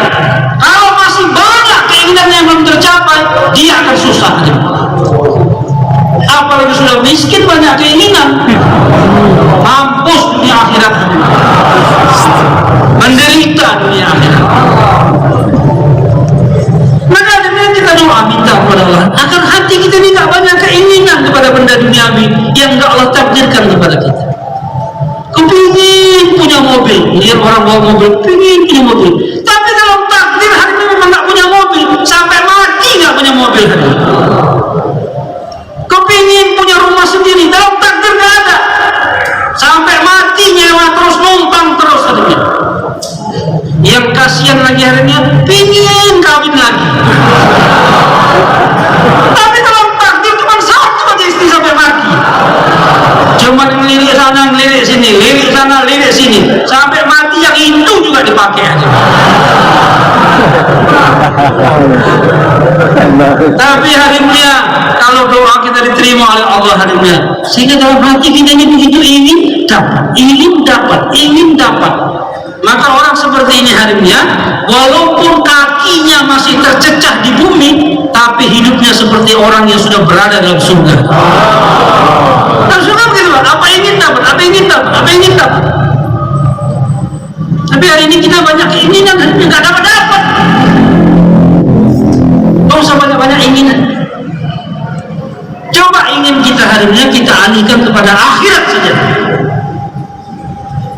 kalau masih banyak keinginan yang belum tercapai, dia akan susah harinya. Apalagi sudah miskin banyak keinginan, mampus dunia akhirat, menderita dunia akhirat. Maka dengan kita doa minta kepada Allah agar hati kita ini tidak banyak keinginan kepada benda duniawi yang tidak Allah takdirkan kepada kita. Kepingin punya mobil, lihat orang bawa mobil, kepingin punya mobil, tapi dalam takdir hari ini memang tidak punya mobil, sampai mati tidak punya mobil hari ini. Kepingin punya rumah sendiri, dalam takdir tidak ada, Yang kasihan lagi harinya pingin kawin lagi. Tapi kalau takdir cuma satu aja istri sampai mati. Cuma ngelirik sana, ngelirik sini, lirik sana, lirik sini, sampai mati yang itu juga dipakai aja. Tapi hari mulia, kalau doa kita diterima oleh Allah hari mulia, sehingga dalam hati kita ini begitu ingin dapat, ingin dapat. Maka orang seperti ini hari mulia, walaupun kakinya masih tercecah di bumi, tapi hidupnya seperti orang yang sudah berada dalam surga. Dan surga begitu, apa ingin dapat, apa ingin dapat, apa ingin dapat. Tapi hari ini kita banyak keinginan, nggak dapat. Tidak usah banyak inginan. Coba ingin kita hari ini kita alihkan kepada akhirat saja.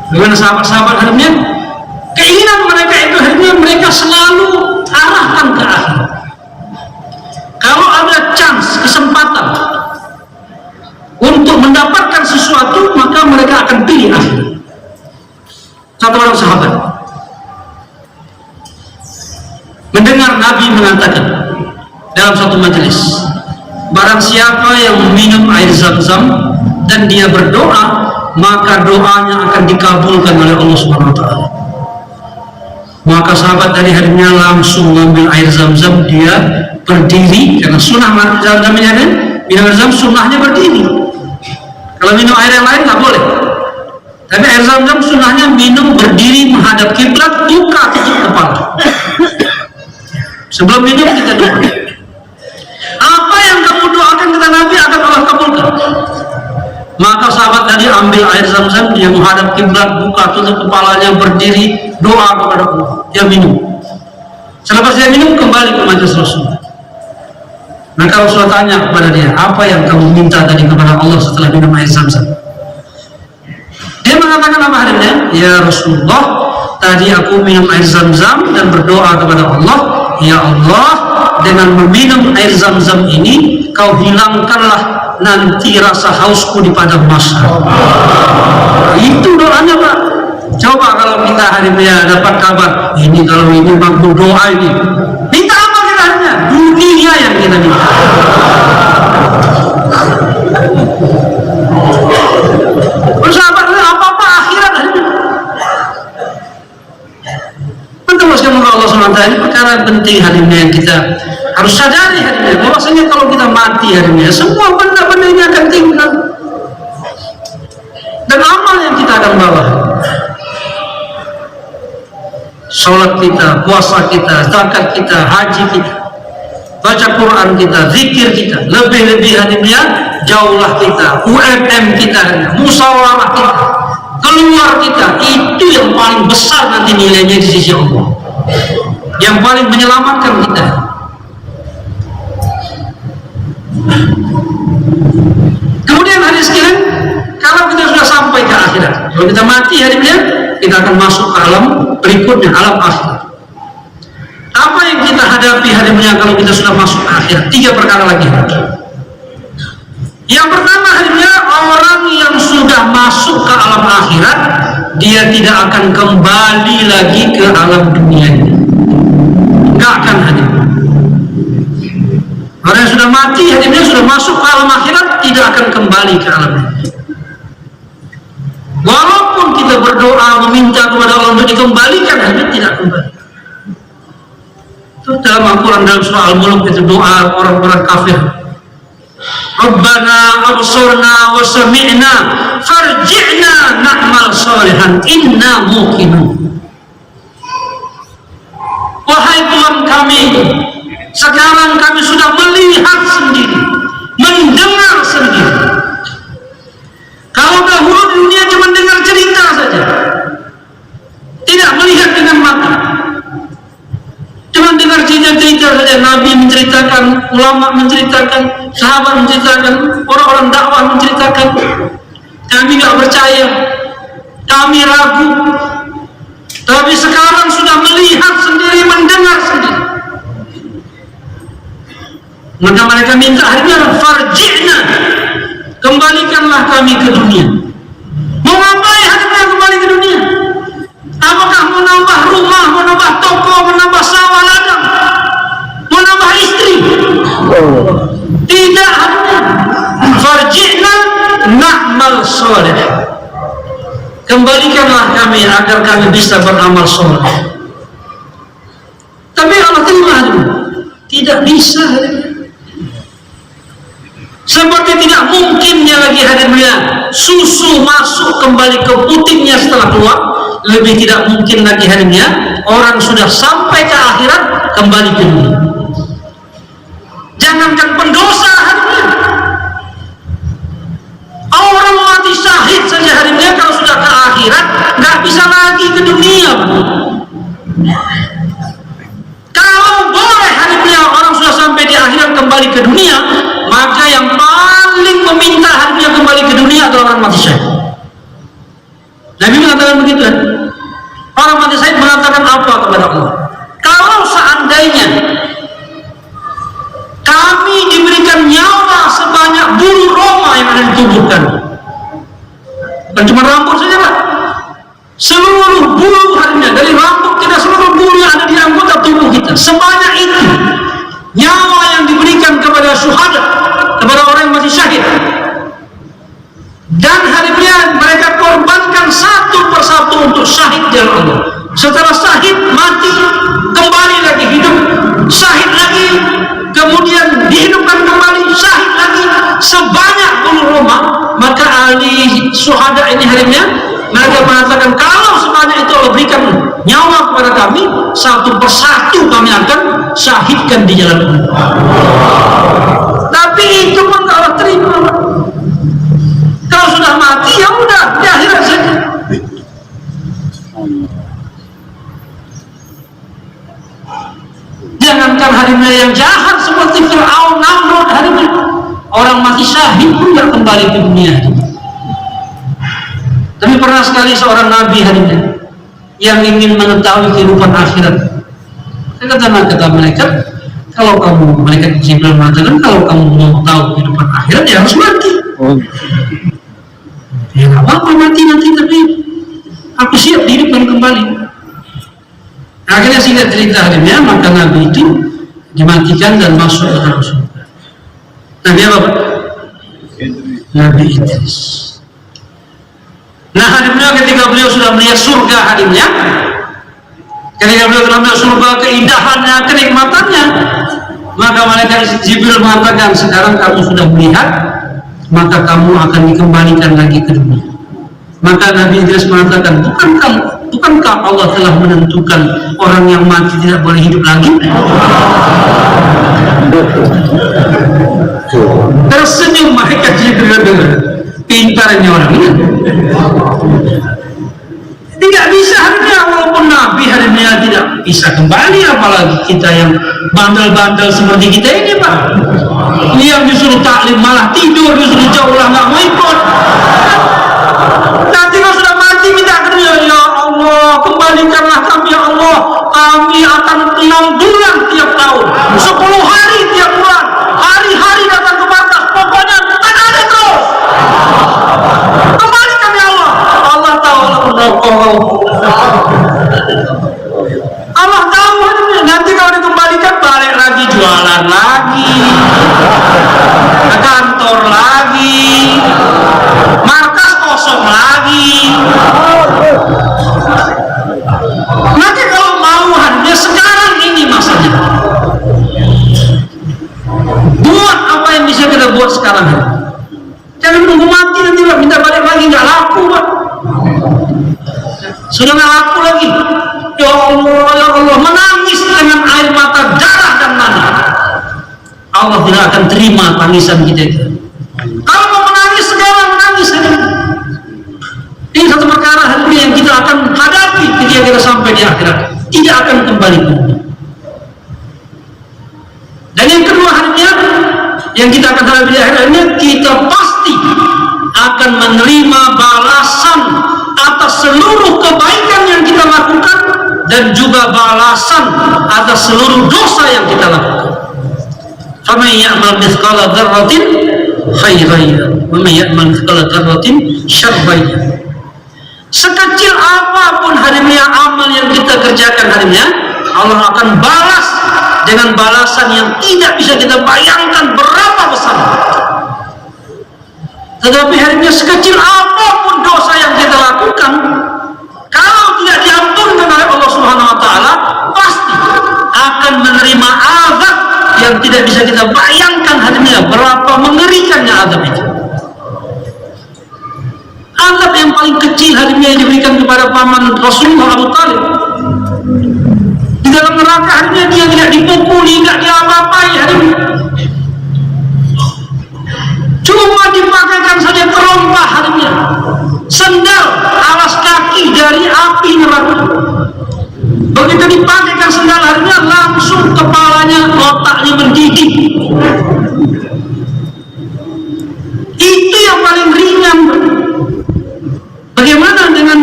Dengan sahabat-sahabat hari ini, keinginan mereka itu hari ini mereka selalu arahkan ke akhirat. Kalau ada chance, kesempatan untuk mendapatkan sesuatu, maka mereka akan pilih akhirat. Satu orang sahabat mendengar Nabi mengatakan dalam satu majelis, barang siapa yang meminum air Zam-Zam dan dia berdoa, maka doanya akan dikabulkan oleh Allah Subhanahu wa taala. Maka sahabat dari harinya langsung mengambil air Zam-Zam, dia berdiri karena sunnah Zam-Zam ini kan, minum air Zam sunnahnya berdiri. Kalau minum air yang lain nggak boleh. Tapi air Zam-Zam sunnahnya minum berdiri menghadap kiblat, buka tutup kepala. Sebelum minum kita doa. Apa yang kamu doakan kata Nabi akan Allah kabulkan. Maka sahabat tadi ambil air Zam-Zam, dia menghadap kiblat, buka tutup kepalanya, berdiri, doa kepada Allah. Dia minum. Selepas dia minum, kembali ke majelis Rasulullah. Maka Rasulullah tanya kepada dia, apa yang kamu minta tadi kepada Allah setelah minum air Zam-Zam? Dia mengatakan apa hadisnya? Ya Rasulullah, tadi aku minum air Zam-Zam dan berdoa kepada Allah, ya Allah, dengan meminum air Zam-Zam ini, kau hilangkanlah nanti rasa hausku di padang mahsyar. Itu doanya Pak. Coba kalau kita hari ini dapat kabar, ini kalau ini mampu doa ini, minta apa kita hanya? Dunia yang kita minta. Bersahabatlah apa-apa akhirat hari ini. Menteruskan Allah SWT, ini perkara penting hari ini yang kita harus sadari hari ini. Bahwasanya kalau kita mati hari ini, semua benda-benda ini akan tinggal. Dan amal yang kita akan bawa, sholat kita, puasa kita, zakat kita, haji kita, baca Quran kita, zikir kita, lebih-lebih hadimnya, jauhlah kita, UMM kita, musyawarah kita, keluar kita, itu yang paling besar nanti nilainya di sisi Allah, yang paling menyelamatkan kita. Kemudian hadis sekalian, kalau kita sudah sampai ke akhirat, kalau kita mati hadimnya, kita akan masuk ke alam berikutnya, alam akhirat. Apa yang kita hadapi hadimnya kalau kita sudah masuk ke akhirat? 3 perkara lagi. Yang pertama hadimnya, orang yang sudah masuk ke alam akhirat, dia tidak akan kembali lagi ke alam dunia ini. Enggak akan hadir. Orang yang sudah mati hadimnya sudah masuk ke alam akhirat, tidak akan kembali ke alam dunia. Walaupun kita berdoa meminta kepada Allah untuk dikembalikan, hadimnya tidak kembali. Itu dalam Al-Quran, dalam surah Al-Mulk, itu doa orang-orang kafir. Rabbana absurna wa sami'na farji'na na'mal salihan inna muqinun. Wahai Tuhan kami, sekarang kami sudah melihat sendiri, mendengar sendiri. Kalau dahulu di dunia cuma dengar cerita saja, tidak melihat dengan mata, cuma dengar cerita saja. Nabi menceritakan, ulama menceritakan, sahabat menceritakan, orang-orang dakwah menceritakan. Kami tidak percaya, kami ragu. Tapi sekarang sudah melihat sendiri, mendengar sendiri. Maka mereka minta akhirnya farji'na, kembalikanlah kami ke dunia. Mau ngapain akhirnya kembali ke dunia? Apakah mau nambah rumah, menambah toko, menambah sawah ladang, menambah istri. Tidak. Farji'na na'mal soleh. Kembalikanlah kami agar kami bisa beramal soleh. Tapi Allah terima dulu. Tidak bisa. Seperti tidak mungkinnya lagi hadirnya susu masuk kembali ke putingnya setelah keluar. Lebih tidak mungkin lagi hadirnya orang sudah sampai ke akhirat kembali ke dunia. Jangankan pendosa hadirnya, orang mati syahid saja hadirnya kalau sudah ke akhirat nggak bisa lagi ke dunia. Kalau boleh hadirnya orang sudah sampai di akhirat kembali ke dunia, maka yang paling meminta hadirnya kembali ke dunia adalah orang mati syahid. Nabi mengatakan begitu. Orang mati syahid mengatakan apa kepada Allah? Kalau seandainya kami diberikan nyawa sebanyak bulu roma yang ada di tubuh kami, bukan cuma rambut saja Pak, seluruh bulu harinya, dari rambut kita, seluruh bulu yang ada di anggota tubuh kita, sebanyak itu nyawa yang diberikan kepada syuhada, kepada orang yang mati syahid, dan harinya mereka korbankan satu persatu untuk syahid di jalan Allah. Setelah syahid mati, kembali lagi hidup, syahid lagi, kemudian dihidupkan kembali, syahid lagi, sebanyak bulu roma. Maka ahli syuhada ini harinya mereka mengatakan, kalau sebanyak itu Allah berikan nyawa kepada kami, satu persatu kami akan syahidkan di jalan Allah. Tapi itu pun Allah terima. Kalau sudah mati ya udah di akhirat saja. Jangankan harimau yang jahat seperti Fir'aun, Namrud, harimau, orang mati syahid pun tidak kembali ke dunia. Tapi pernah sekali seorang nabi harimau yang ingin mengetahui kehidupan akhirat. Kata malaikat, kalau kamu, malaikat Jibril mengatakan, kalau kamu mau tahu kehidupan akhirat ya harus mati. Ya nggak apa-apa mati nanti, tapi aku siap dihidupkan kembali. Akhirnya singkat cerita hadirnya, maka Nabi itu dimatikan dan masuk ke dalam surga. Nabi apa? Nabi Idris. Nah hadirnya ketika beliau sudah melihat surga hadirnya, ketika beliau sudah melihat surga, keindahannya, kenikmatannya, maka malaikat Jibril mengatakan, sekarang kamu sudah melihat, maka kamu akan dikembalikan lagi ke dunia. Maka Nabi Idris mengatakan, bukankah Allah telah menentukan orang yang mati tidak boleh hidup lagi? Tersenyum malaikat Jibril dengan pintarnya orang ini. Tidak bisa harinya, walaupun Nabi harinya tidak bisa kembali, apalagi kita yang bandel-bandel seperti kita ini Pak, yang disuruh taklim malah tidur, disuruh jauh lah nggak mau ikut. Nanti kalau sudah mati minta kerja, ya Allah kembalikanlah kami ya Allah, kami akan 6 bulan tiap tahun, 10 hari tiap bulan, hari-hari datang ke markas, pokoknya bukan ada terus. Kembalikan ya Allah. Allah tahu Allah tahu nanti kalau dikembalikan balik lagi, jualan lagi, ke kantor lagi, markas kosong lagi. Nanti kalau mau hanya sekarang ini masanya, buat apa yang bisa kita buat sekarang. Jangan nunggu mati nanti Pak, minta balik lagi, nggak laku Pak. Sudah nggak laku lagi. Ya Allah, menangis dengan air mata, darah dan mani. Allah tidak akan terima tangisan kita itu. Kalau mau menangis sekarang, menangis saja. Ini satu perkara yang kita akan hadapi ketika kita sampai di akhirat. Tidak akan kembali ke dunia. Dan yang kedua harinya, yang kita akan hadapi di akhirnya, kita pasti akan menerima balasan atas seluruh kebaikan yang kita lakukan dan juga balasan atas seluruh dosa yang kita lakukan. Faman ya'mal mithqala dzarratin khairan wa man ya'mal mithqala dzarratin syarran. Sekecil apapun hari mulia amal yang kita kerjakan hari mulia, Allah akan balas dengan balasan yang tidak bisa kita bayangkan berapa besar. Tetapi hari mulia sekecil apapun dosa yang kita lakukan, kalau tidak diampunkan oleh Allah Subhanahu wa taala, pasti akan menerima azab yang tidak bisa kita bayangkan hari mulia berapa mengerikannya azab itu. Azab yang paling kecil hari ini yang diberikan kepada paman Rasulullah Abu Talib. Di dalam neraka hari ini dia tidak dipukuli, tidak diapa-apai hari ini. Cuma dipakaikan saja terompah hari ini. Sendal alas kaki dari api neraka. Begitu dipakaikan sendal hari ini, langsung kepalanya, otaknya mendidih. Itu yang paling ringan. Bagaimana dengan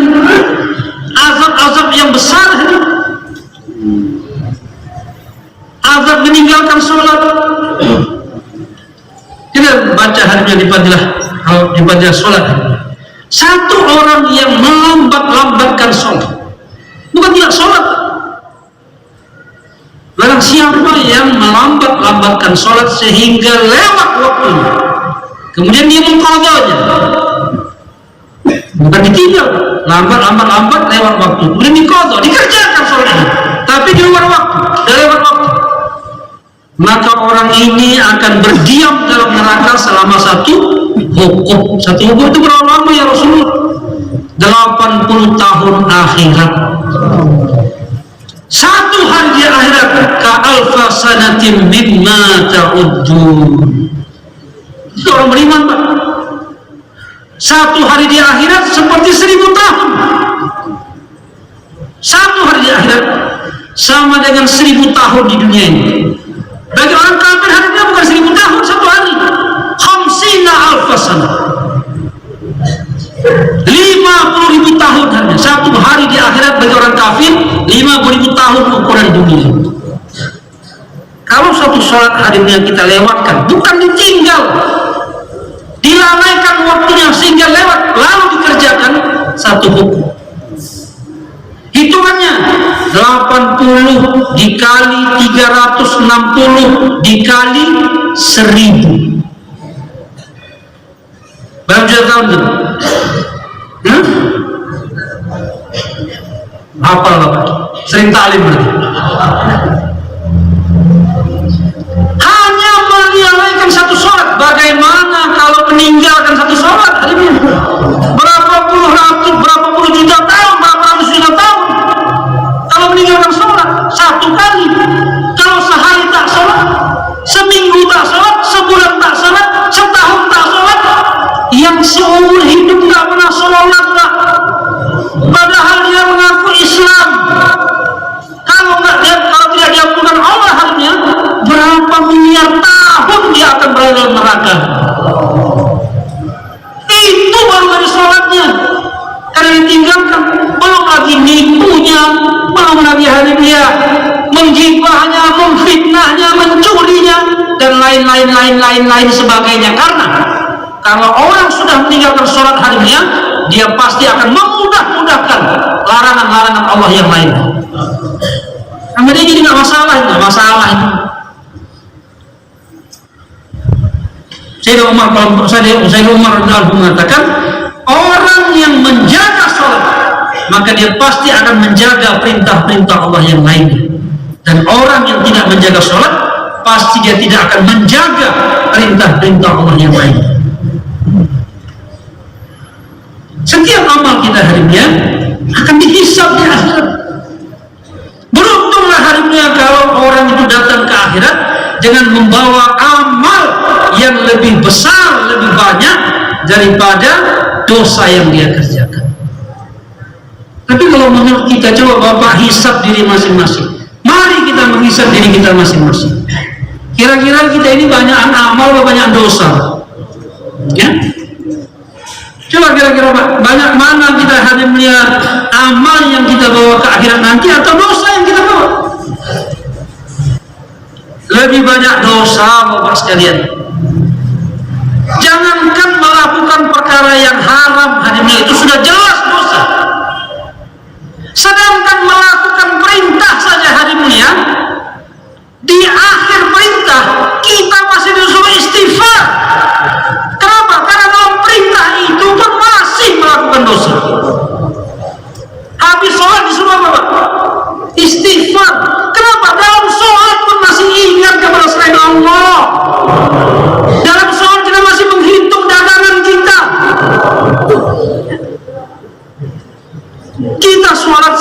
azab-azab yang besar ini? Azab meninggalkan sholat. Kita baca harinya di fadilah sholat. Satu orang yang melambat-lambatkan sholat, bukan tidak sholat. Barang siapa yang melambat-lambatkan sholat sehingga lewat waktunya, kemudian dia mengqadanya, bukan ditinggal, lambat lewat waktu, kemudian diqadha, dikerjakan sholatnya, tapi di luar waktu, lewat waktu, maka orang ini akan berdiam dalam neraka selama satu hukum. Satu hukum itu berapa lama ya Rasulullah? 80 tahun akhirat. Satu hari di akhirat ka alfa sanatin mimma ta'uddun. Itu orang beriman, Pak. Satu hari di akhirat seperti 1000 tahun. Satu hari di akhirat sama dengan 1000 tahun di dunia ini. Bagi orang kafir hari ini bukan 1000 tahun, satu hari. Khamsina alfa sana. 50.000 tahun hanya. Satu hari di akhirat bagi orang kafir 50.000 tahun ukuran dunia. Kalau satu sholat hari ini yang kita lewatkan, bukan ditinggal, dilalaikan waktunya sehingga lewat, lalu dikerjakan satu hukum. Hitungannya 80 dikali 360 dikali 1000. Berapa juta tahun itu? Hafal Bapak? Sering taklim berarti. Hanya melalaikan satu sholat. Bagaimana kalau meninggalkan satu sholat? Berapa puluh juta tahun, berapa ratus juta tahun kalau meninggalkan sholat satu kali. Kalau sehari tak sholat, seminggu tak sholat, sebulan tak sholat, setahun tak sholat, yang seumur hidup tak pernah sholat, padahal dia mengaku Islam. Kalau tidak diampunkan Allah hatinya, berapa miliar tahun dia akan berada dalam neraka. Itu baru dari sholatnya. Karena ditinggalkan, belum lagi nipunya, belum lagi hari dia menggibahnya, memfitnahnya, mencurinya, dan lain-lain sebagainya. Karena kalau orang sudah meninggalkan sholat harinya, dia pasti akan memudahkan larangan-larangan Allah yang lain. Karena dia jadi nggak masalah itu. Sayyidina Umar mengatakan, orang yang menjaga sholat, maka dia pasti akan menjaga perintah-perintah Allah yang lainnya. Dan orang yang tidak menjaga sholat, pasti dia tidak akan menjaga perintah-perintah Allah yang lainnya. Setiap amal kita harinya akan dihisab di akhirat. Beruntunglah harinya kalau orang itu datang ke akhirat dengan membawa amal yang lebih besar, lebih banyak daripada dosa yang dia kerjakan. Tapi kalau menurut kita, coba Bapak hisab diri masing-masing. Mari kita menghisab diri kita masing-masing. Kira-kira kita ini banyak amal atau banyak dosa? Ya? Coba kira-kira banyak mana kita hanya melihat amal yang kita bawa ke akhirat nanti atau dosa yang kita bawa? Lebih banyak dosa, Bapak sekalian. Jangankan melakukan perkara yang haram hari ini, itu sudah jelas dosa.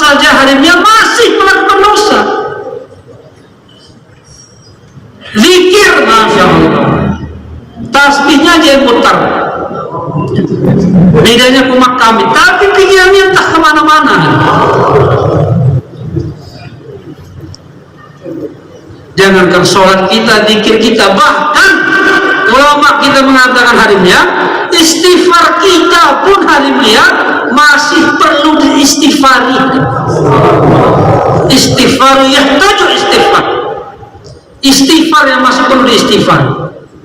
saja harimnya masih melakukan dosa. Zikir, masya Allah, tasbihnya dia putar, lidahnya kumak kami, tapi pikirannya entah kemana-mana. Jangankan sholat kita, zikir kita, bahkan ulama kita mengatakan harimnya, istighfar kita pun harimnya masih perlu diistighfari. Istighfar yahtaju istighfar. Istighfar yang masih perlu diistighfar.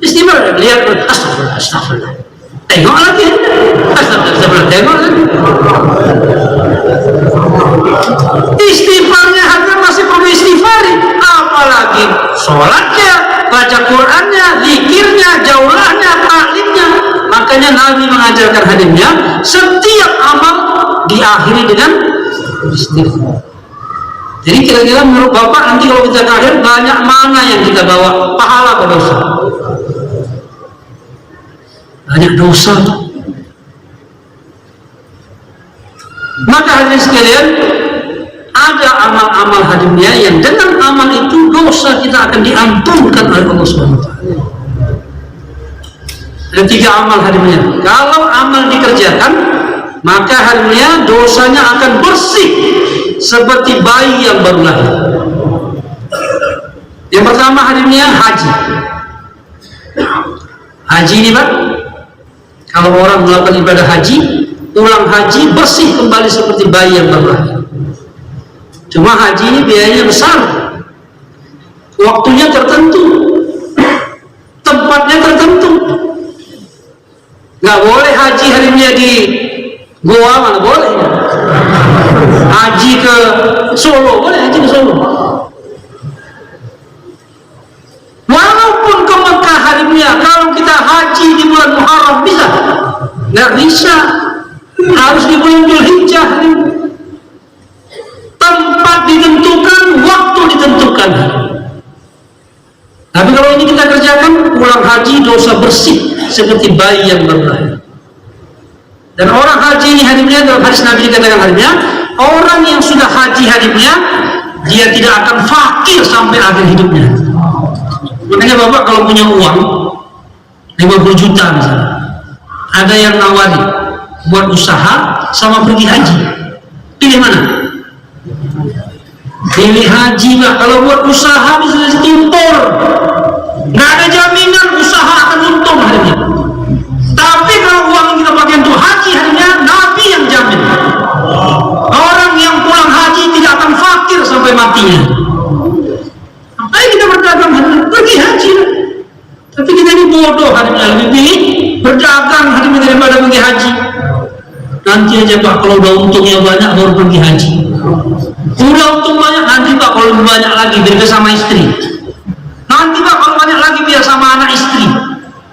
Istighfar, lihat, astagfirullah, astagfirullah, tengok lagi, astagfirullah, tengok lagi. Istighfarnya harga masih perlu istighfari, apalagi sholatnya, baca Qurannya, zikirnya, jaulahnya, taklimnya. Makanya Nabi mengajarkan hadisnya, setiap amal diakhiri dengan istighfar. Jadi kira-kira menurut Bapak nanti kalau kita ke akhir, banyak mana yang kita bawa, pahala atau dosa? Banyak dosa. Maka hadirin sekalian, ada amal-amal hadimnya yang dengan amal itu dosa kita akan diampunkan oleh Allah SWT. Ada 3 amal hadimnya. Kalau amal dikerjakan, maka hadimnya dosanya akan bersih seperti bayi yang baru lahir. Yang pertama hadimnya haji. Haji ini Pak, kalau orang melakukan ibadah haji, pulang haji bersih kembali seperti bayi yang baru lahir. Cuma haji ini biayanya besar, waktunya tertentu, tempatnya tertentu. Nggak boleh haji harimnya di Goa, mana boleh. Haji ke Solo, boleh haji ke Solo. Walaupun ke Mekah harimnya, kalau kita haji di bulan Muharram bisa? Nggak bisa, harus di bulan Dzulhijjah. Tempat ditentukan, waktu ditentukan. Tapi kalau ini kita kerjakan, pulang haji dosa bersih seperti bayi yang baru lahir. Dan orang haji ini hadimnya, dalam hadis Nabi dikatakan hadimnya, orang yang sudah haji hadimnya, dia tidak akan fakir sampai akhir hidupnya. Makanya Bapak kalau punya uang 50 juta misalnya, ada yang nawari buat usaha sama pergi haji, pilih mana? Pilih haji Pak. Kalau buat usaha bisa ditimpur, nggak ada jaminan usaha akan untung harinya. Tapi kalau uang yang kita pakai untuk haji harinya, Nabi yang jamin orang yang pulang haji tidak akan fakir sampai matinya. Apa kita berdagang harinya? Pergi haji. Tapi kita ini bodoh harinya, lebih pilih berdagang harinya daripada pergi haji. Nanti aja Pak, kalau udah untungnya banyak baru pergi haji. Udah untung banyak, nanti Pak kalau lebih banyak lagi biar sama istri. Nanti Pak kalau banyak lagi biar sama anak istri.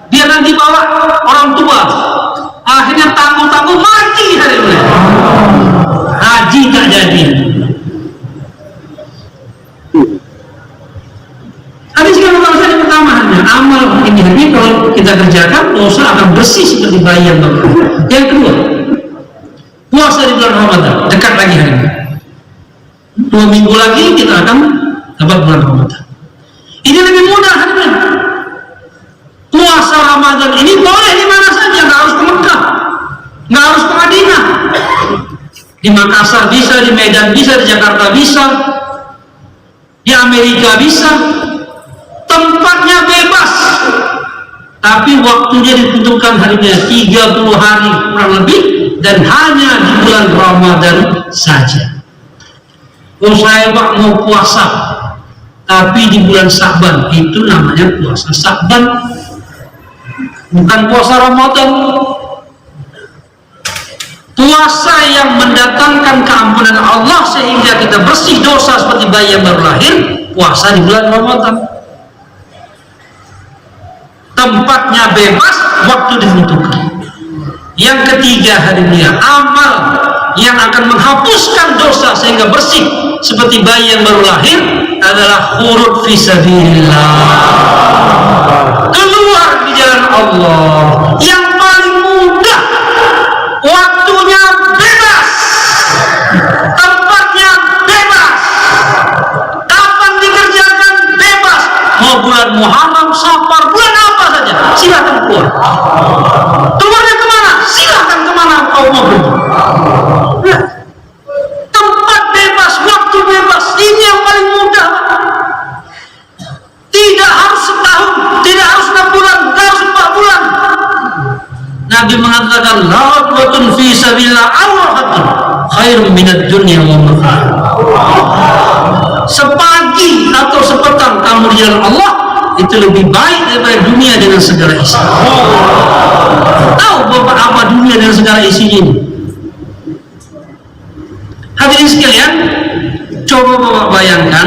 Biar nanti bawa orang tua. Akhirnya tanggung-tanggung mati hari ini. Haji tak jadi. Tapi sekarang kalau saya pertama hanya amal ini kalau kita kerjakan dosa akan bersih seperti bayi yang baru. Yang kedua, puasa di bulan Ramadan, dekat lagi hari ini. 2 minggu lagi kita akan dapat bulan Ramadan. Ini lebih mudah hari ini. Puasa Ramadan ini boleh di mana saja, nggak harus ke Mekah, nggak harus ke Madinah. Di Makassar bisa, di Medan bisa, di Jakarta bisa, di Amerika bisa. Tempatnya bebas, tapi waktunya ditentukan harinya 30 hari kurang lebih, dan hanya di bulan Ramadan saja. Oh saya Pak mau puasa, tapi di bulan Sya'ban, itu namanya puasa Sya'ban, bukan puasa Ramadan. Puasa yang mendatangkan keampunan Allah sehingga kita bersih dosa seperti bayi yang baru lahir, puasa di bulan Ramadan. Tempatnya bebas, waktu ditentukan. Yang ketiga hadimnya, amal yang akan menghapuskan dosa sehingga bersih seperti bayi yang baru lahir adalah khurud fisabilillah, keluar di jalan Allah yang paling mudah, waktunya bebas, tempatnya Muharram, Safar, bulan apa saja, silahkan keluar. Keluarnya kemana? Silahkan kemana kau mau pergi. Nah, tempat bebas, waktu bebas, ini yang paling mudah. Tidak harus setahun, tidak harus 6 bulan, tidak harus 4 bulan. Nabi mengatakan, la'atun fi sabilillah awratun khairum minad dunya wa ma fiha. Sepagi atau sepetang kamu di jalan Allah itu lebih baik daripada dunia dengan segala isi. Tahu apa dunia dengan segala isinya ini? Hadirin sekalian, coba Bapak bayangkan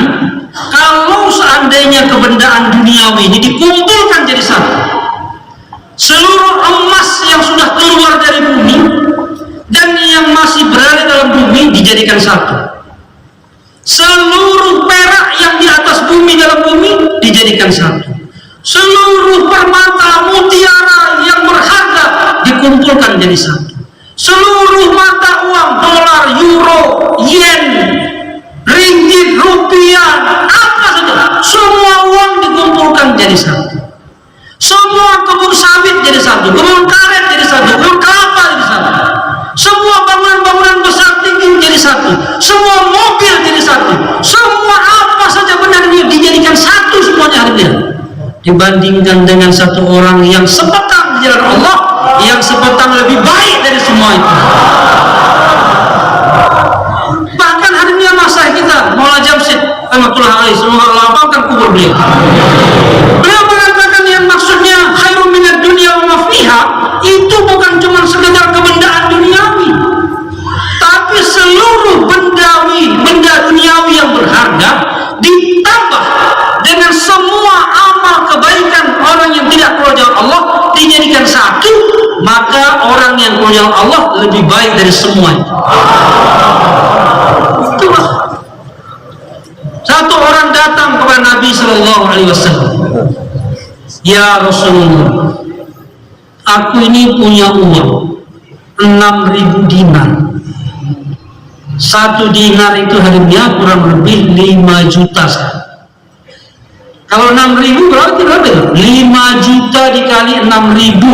kalau seandainya kebendaan duniawi ini dikumpulkan jadi satu. Seluruh emas yang sudah keluar dari bumi dan yang masih berada dalam bumi dijadikan satu. Seluruh perak yang di atas bumi dalam bumi dijadikan satu. Seluruh permata mutiara yang berharga dikumpulkan jadi satu. Seluruh mata uang, dolar, euro, yen, ringgit, rupiah, apa saja, semua uang dikumpulkan jadi satu. Semua kebun sawit jadi satu, kebun karet jadi satu, kebun kelapa jadi satu. Semua bangunan-bangunan besar tinggi jadi satu, semua mobil jadi satu, semua apa saja benar dijadikan satu semuanya hari ini. Dibandingkan dengan satu orang yang sepetang di jalan Allah, yang sepetang lebih baik dari semua itu. Bahkan hari ini masa kita Maulana Jamsid rahmatullah alaih, semoga Allah lapangkan kubur beliau. Beliau mengatakan yang maksudnya khairum minad dunya wa ma fiha itu bukan cuma sekedar kebendaan duniawi, tapi seluruh benda duniawi yang berharga ditambah dengan semua amal kebaikan orang yang tidak keluar jalan Allah dijadikan satu, maka orang yang keluar jalan Allah lebih baik dari semuanya. Itulah. Satu orang datang kepada Nabi Sallallahu Alaihi Wasallam, ya Rasulullah, aku ini punya uang 6.000 dinar. Satu dinar itu harganya kurang lebih 5 juta. Kalau 6.000 berarti berapa itu? 5 juta dikali 6.000,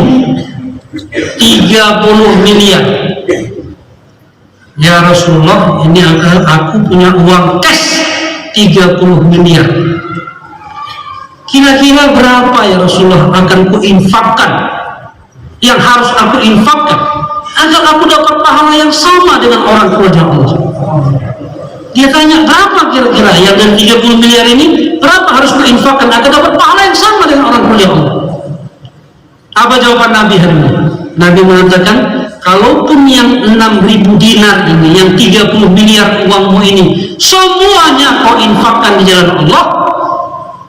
30 miliar. Ya Rasulullah, ini aku punya uang cash 30 miliar. Kira-kira berapa ya Rasulullah akan kuinfakkan, yang harus aku infakkan agar aku dapat pahala yang sama dengan orang keluarga Allah? Dia tanya, berapa kira-kira yang dari 30 miliar ini, berapa harus kuinfakkan agar dapat pahala yang sama dengan orang keluarga Allah? Apa jawaban Nabi hari ini? Nabi mengatakan, kalaupun yang 6.000 dinar ini, yang 30 miliar uangmu ini, semuanya kau infakkan di jalan Allah,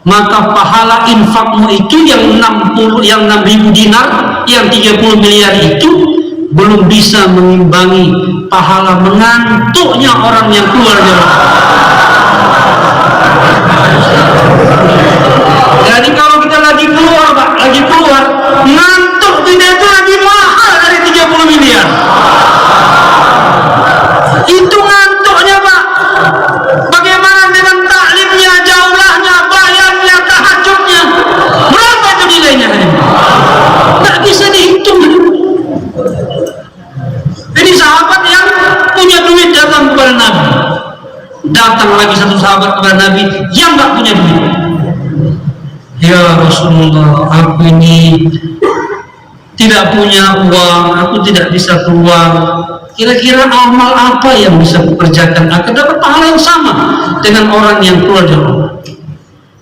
maka pahala infakmu itu yang 6.000 dinar, yang 30 miliar itu belum bisa mengimbangi pahala mengantuknya orang yang keluar dari Allah. Jadi kalau kita lagi keluar, Pak, ngantuk kita itu lagi mahal dari 30 miliar. Itu ngantuknya, Pak. Bagaimana dengan taklimnya, jaulahnya, bayarnya, tahajudnya? Berapa itu nilainya? Tak bisa dihitung. Ini sahabat yang punya duit datang kepada Nabi. Datang lagi satu sahabat kepada Nabi yang nggak punya duit. Ya Rasulullah, aku ini tidak punya uang, aku tidak bisa keluar. Kira-kira amal apa yang bisa kukerjakan agar dapat pahala yang sama dengan orang yang keluar dari Allah?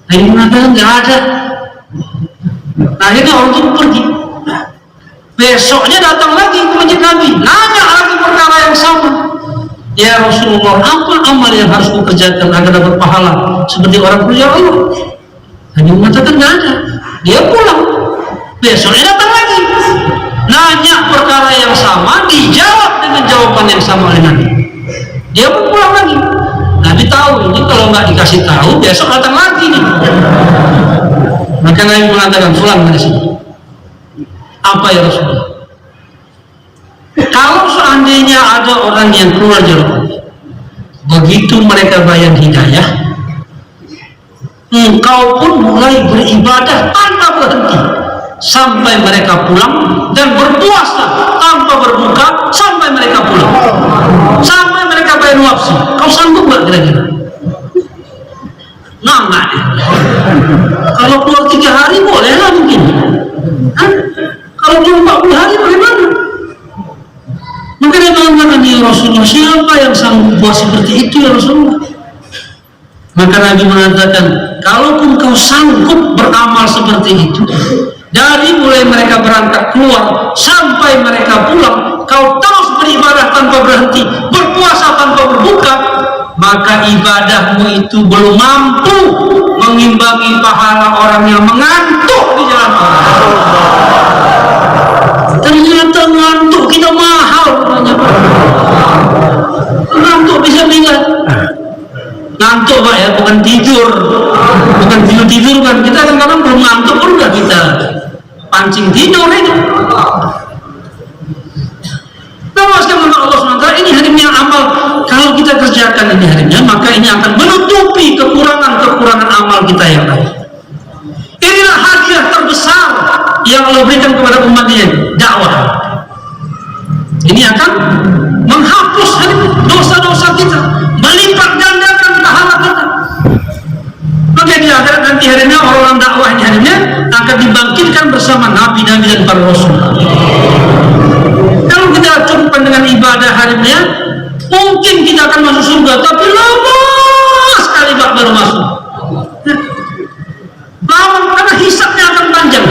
Nah, ini mengatakan nggak ada. Nah, akhirnya orang itu pergi. Besoknya datang lagi ke masjid Nabi, nanya lagi perkara yang sama. Ya Rasulullah, apa amal yang harus kukerjakan agar dapat pahala seperti orang keluar Allah? Nabi mengatakan nggak ada. Dia pulang. Besoknya datang lagi, nanya perkara yang sama, dijawab dengan jawaban yang sama oleh Nabi. Dia pun pulang lagi. Nabi tahu ini kalau nggak dikasih tahu besok datang lagi nih. Maka Nabi mengatakan, pulang dari sini. Apa ya Rasulullah? Kalau seandainya ada orang yang keluar dari Allah, begitu mereka bayar hidayah, engkau pun mulai beribadah tanpa berhenti sampai mereka pulang, dan berpuasa tanpa berbuka sampai mereka pulang, sampai mereka bayar wafsi. Kau sanggup gak kira-kira? Nggak deh. Kalau keluar 3 hari boleh lah mungkin. Hah? Kalau keluar 40 hari bagaimana? Maka dia mengatakan, ya Rasulullah, siapa yang sanggup buat seperti itu ya Rasulullah? Maka Nabi mengatakan, kalaupun kau sanggup beramal seperti itu, dari mulai mereka berangkat keluar sampai mereka pulang, kau terus beribadah tanpa berhenti, berpuasa tanpa berbuka, maka ibadahmu itu belum mampu mengimbangi pahala orang yang mengantuk di jalan Allah. Ternyata ngantuk kita mahal, ngantuk bisa meninggal. Ngantuk Pak ya, bukan tidur, bukan tidur kan. Kita kadang-kadang belum ngantuk pun udah kita pancing tidur ini. Lepaskan kepada Allah SWT, ini harimnya amal. Kalau kita kerjakan ini harimnya, maka ini akan menutupi kekurangan amal kita yang lain. Inilah hadiah terbesar yang Allah berikan kepada umatnya, dakwah. Ini akan menghapus dosa-dosa kita, melipat gandakan pahala kita. Maka di akhirat nanti harinya orang-orang dakwah ini harinya akan dibangkitkan bersama nabi-nabi dan para rasul. Kalau kita cukupkan dengan ibadah harinya, mungkin kita akan masuk surga, tapi lama sekali baru masuk. Lama karena hisabnya akan panjang.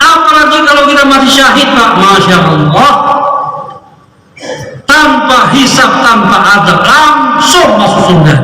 Apalagi kalau kita mati syahid Pak, Masya Allah, tanpa hisab, tanpa adab, langsung masuk surga.